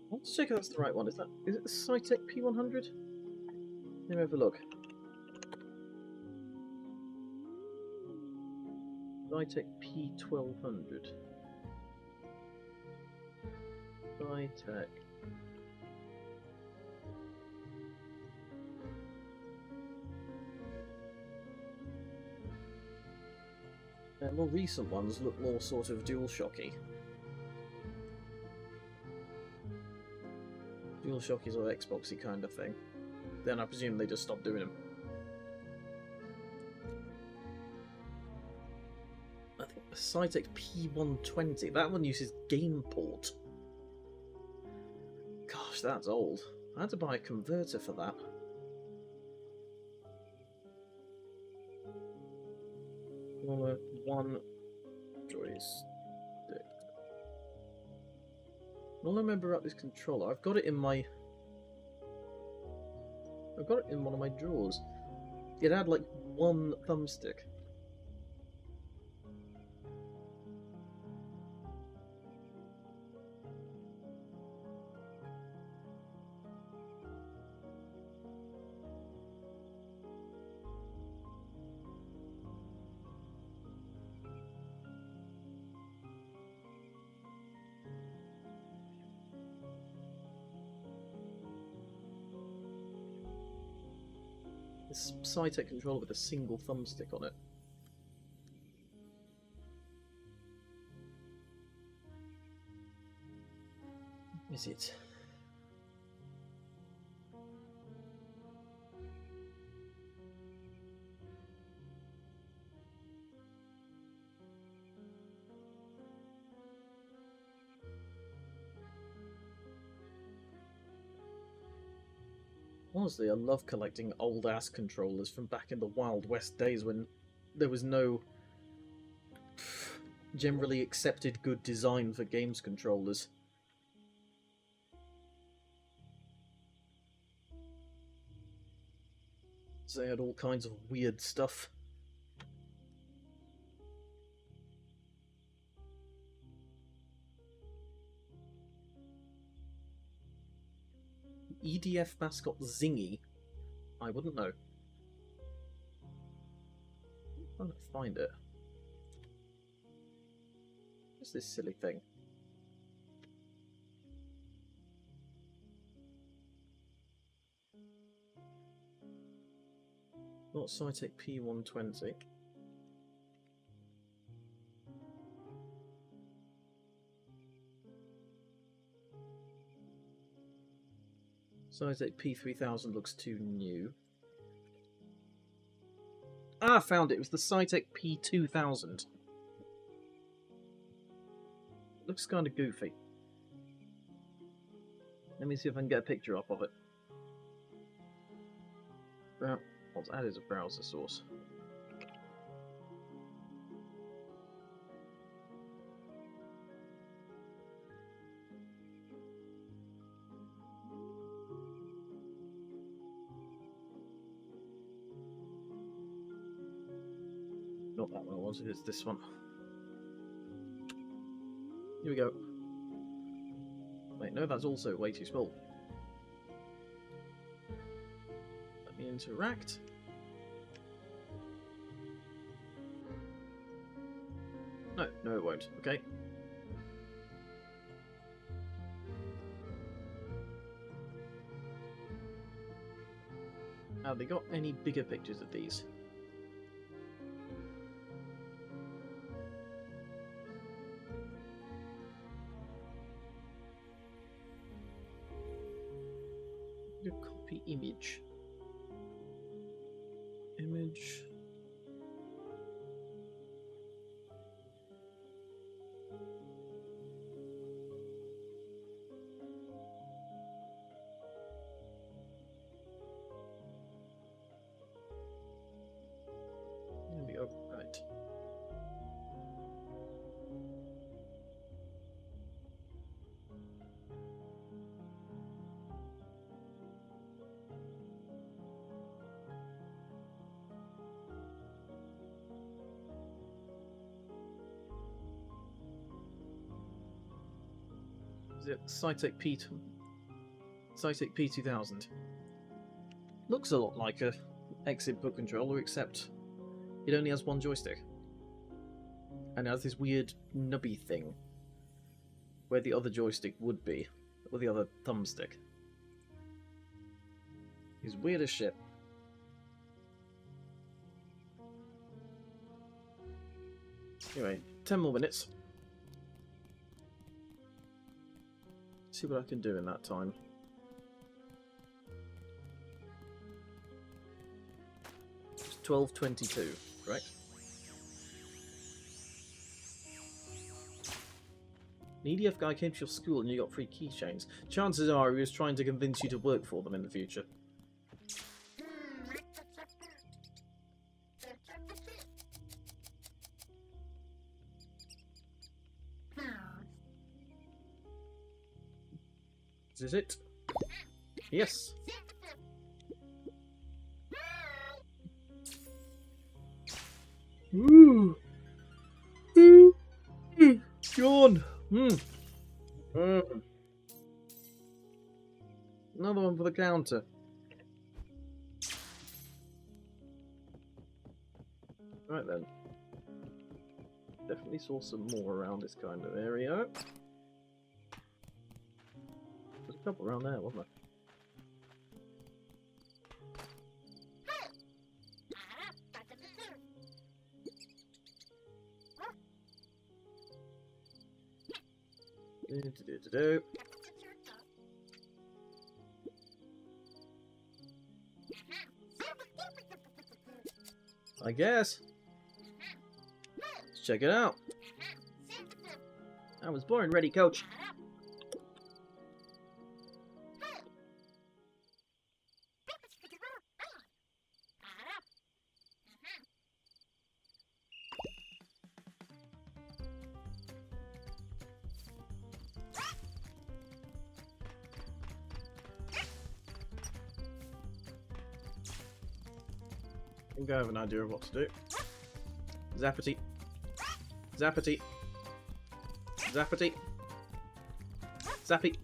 Let's check if that's the right one. Is it the Cytec P100? Let me have a look. Cytec P1200. Cytec. More recent ones look more sort of DualShocky. DualShocky or Xboxy kind of thing. Then I presume they just stopped doing them. I think Cytec P120. That one uses GamePort. Gosh, that's old. I had to buy a converter for that. One joystick. All I remember about this controller, I've got it in one of my drawers. It had like one thumbstick. This Cytec controller with a single thumbstick on it. Is it? Honestly, I love collecting old-ass controllers from back in the Wild West days when there was no generally accepted good design for games controllers. So they had all kinds of weird stuff. EDF mascot Zingy? I wouldn't know. I'm trying to find it. What's this silly thing? Not Cytec P120. Cytec P3000 looks too new. Ah, found it! It was the Cytec P2000. Looks kind of goofy. Let me see if I can get a picture up of it. What's added as a browser source? Not that one I wanted, it's this one. Here we go. Wait, no, that's also way too small. Let me interact. No, it won't. Okay. Have they got any bigger pictures of these? Copy image. Image. There we go. Right. Is it Cytec P2000? Looks a lot like a X-input controller, except it only has one joystick. And it has this weird nubby thing where the other joystick would be, or the other thumbstick. It's weird as shit. Anyway, 10 more minutes. See what I can do in that time. It's 12:22, correct? An EDF guy came to your school and you got free keychains. Chances are he was trying to convince you to work for them in the future. Is this it? Yes! Ooh! Yawn! Another one for the counter. Right then. Definitely saw some more around this kind of area. There's a couple around there, wasn't there? Do. I guess. Let's check it out. I was born ready, coach. I think I have an idea of what to do. Zappity. Zappity. Zappity. Zappy.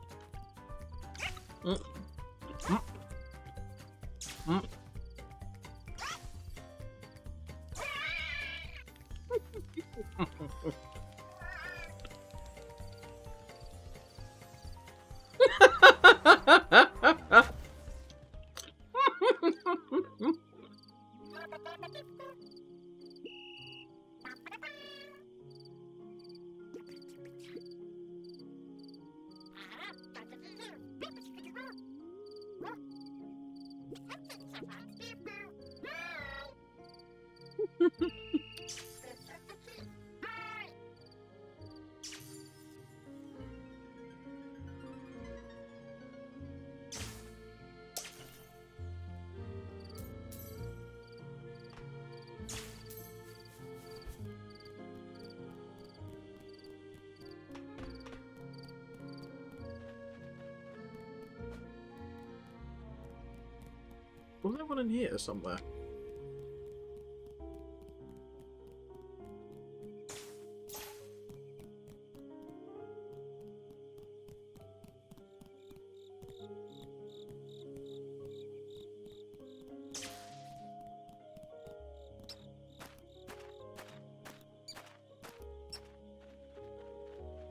Was there one in here somewhere?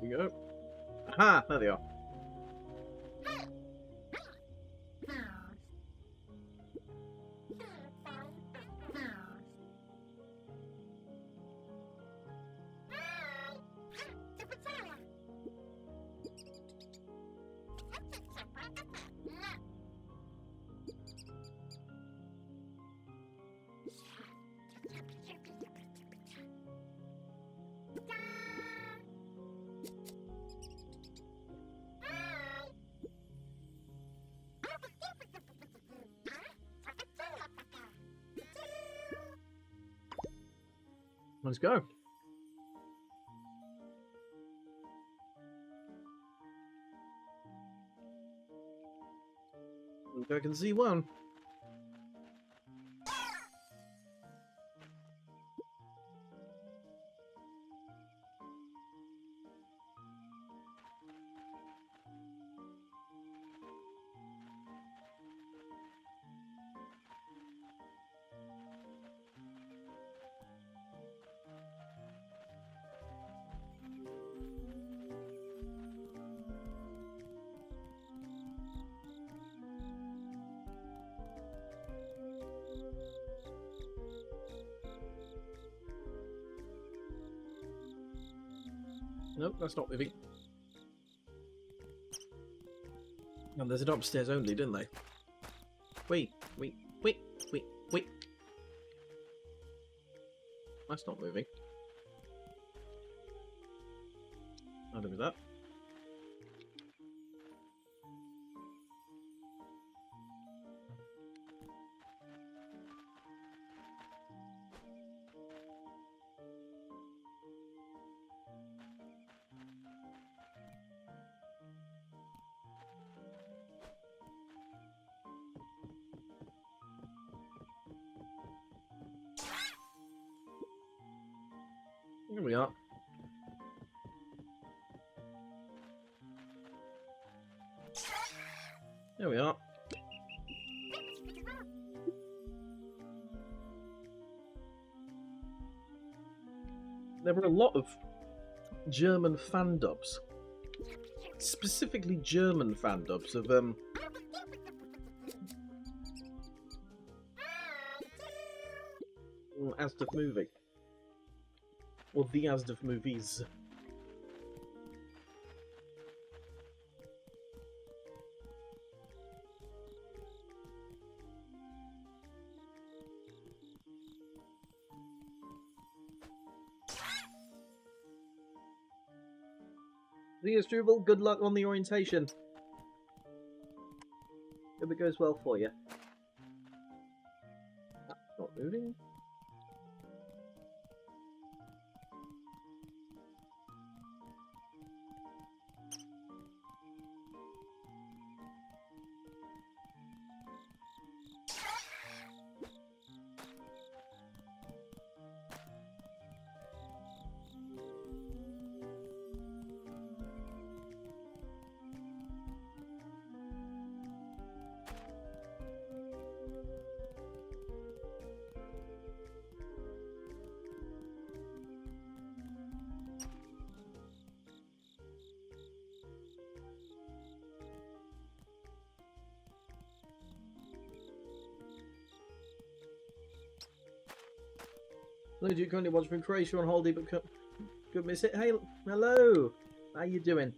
Here we go. Aha! There they are. Let's go. I think I can see one. Nope, that's not moving. And there's an upstairs only, didn't they? Wait. That's not moving. I'll do with that. Here we are. There we are. There were a lot of German fan dubs. Specifically German fan dubs of Asdf movie. Or the Asdf movies. See you, Struble. Good luck on the orientation. Hope it goes well for you. Not moving. No, do you currently watch from Croatia on holiday, but could miss it? Hey, hello. How you doing?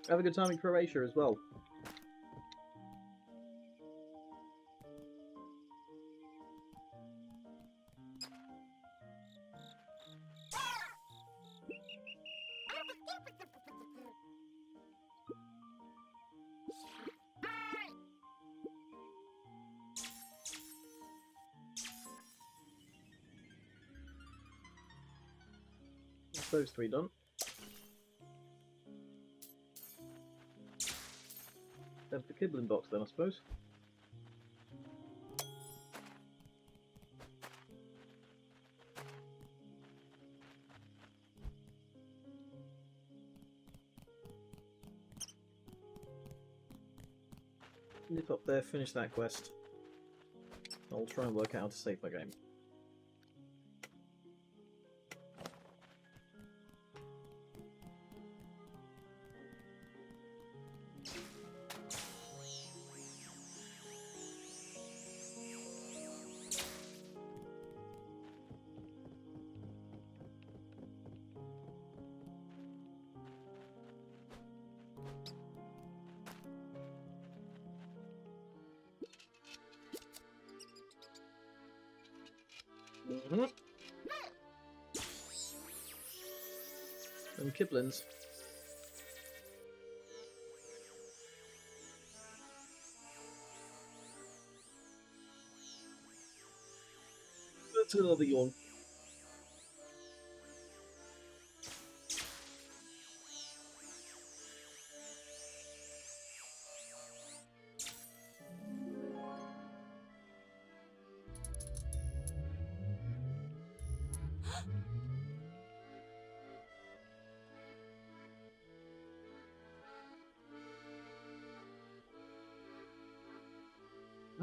Have a good time in Croatia as well. Those three done. Have the Kibblin box then, I suppose. Nip up there, finish that quest. I'll try and work out how to save my game. And Kiblins. That's another yawn.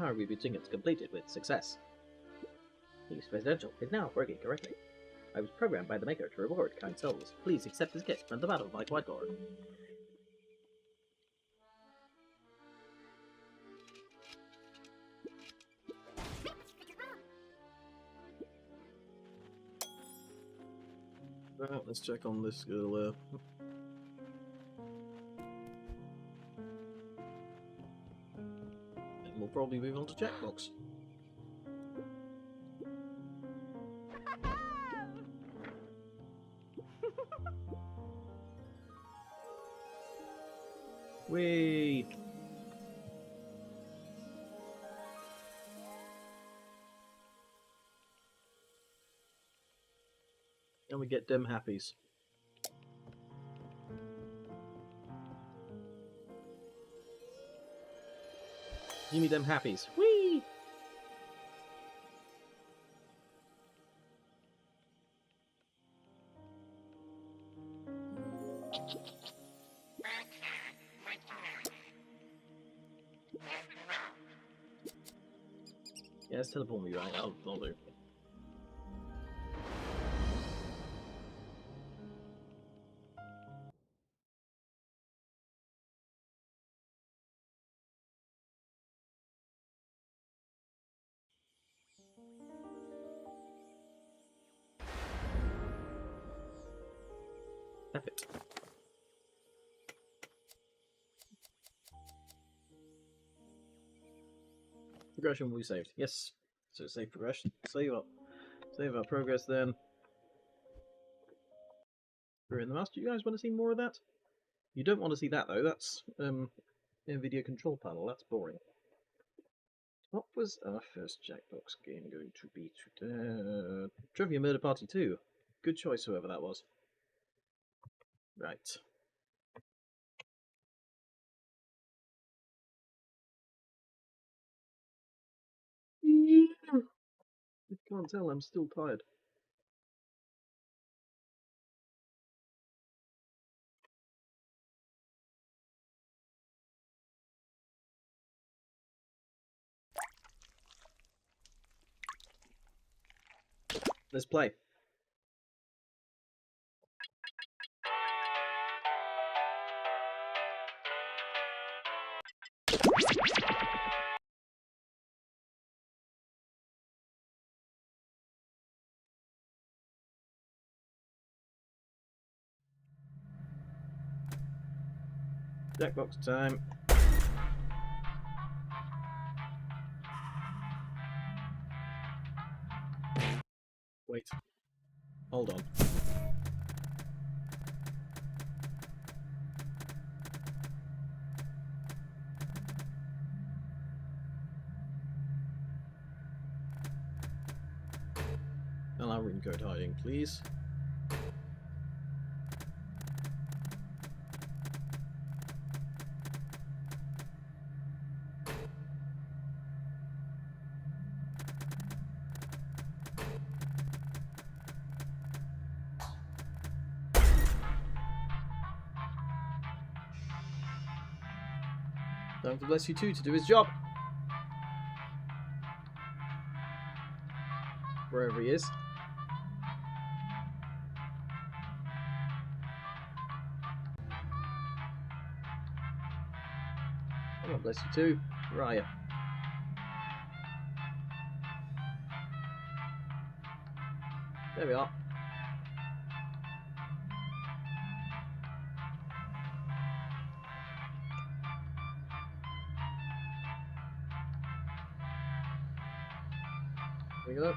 Our rebooting is completed with success. Use residential is now working correctly. I was programmed by the Maker to reward kind souls. Please accept this gift from the Battle of Mike Whitegore. Let's check on this girl. And we'll probably move on to Jackbox. Whee! And we get them happies. Give me them happies. Whee! Yeah, let's teleport me back. I'll do. Epic. Progression will be saved. Yes. So save progression. Save up. Save our progress then. We're in the master. You guys want to see more of that? You don't want to see that though. That's NVIDIA control panel. That's boring. What was our first Jackbox game going to be today? Trivia Murder Party 2. Good choice, whoever that was. Right. You can't tell, I'm still tired. Let's play. Jackbox time. Wait. Hold on. Allow room code hiding, please. Time for Bless You 2 to do his job. Wherever he is. Come on, Bless You 2. Where are you? There we are. There we go.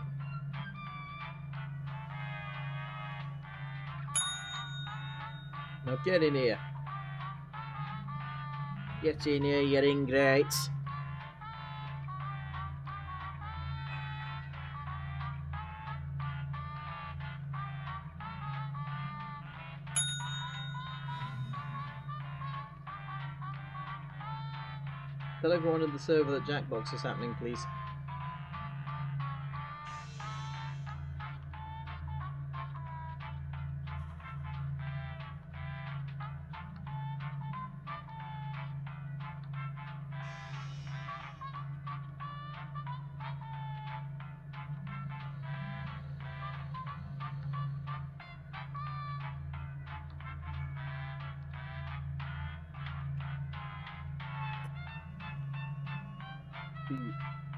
Now get in here. Get in here, you ingrates. Tell everyone in the server that Jackbox is happening, please.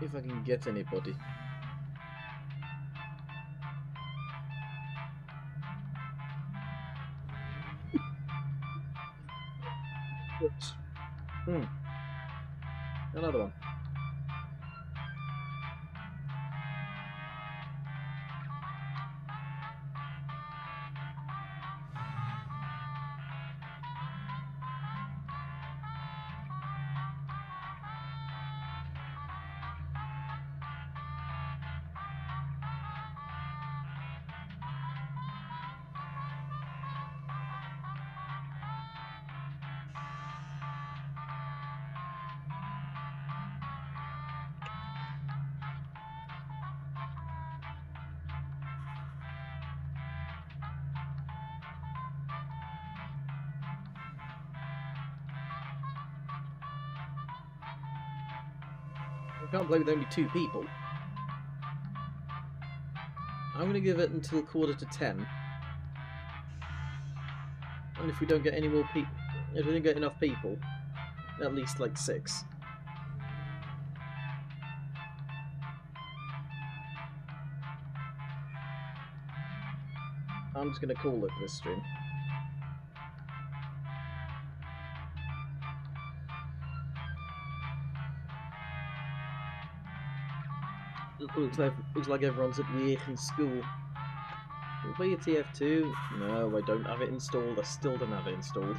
If I can get anybody. Another one. I can't play with only 2 people. I'm going to give it until 10:15. And if we don't get any more people, if we don't get enough people, at least like 6. I'm just going to call it this stream. Looks like everyone's at work and school. We'll play a TF2. No, I don't have it installed. I still don't have it installed.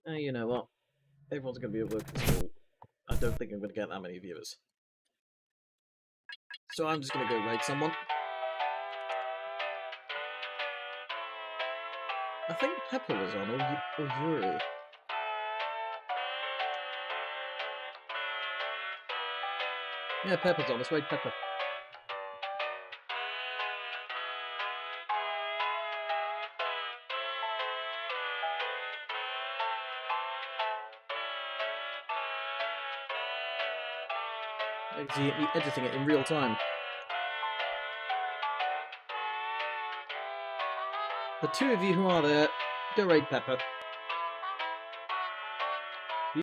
You know what? Everyone's going to be at work and school. I don't think I'm going to get that many viewers. So I'm just going to go raid someone. I think Pepper was on, or Yuri. Yeah, Pepper's on. Let's raid Pepper. Editing it in real time. The 2 of you who are there, go raid Pepper.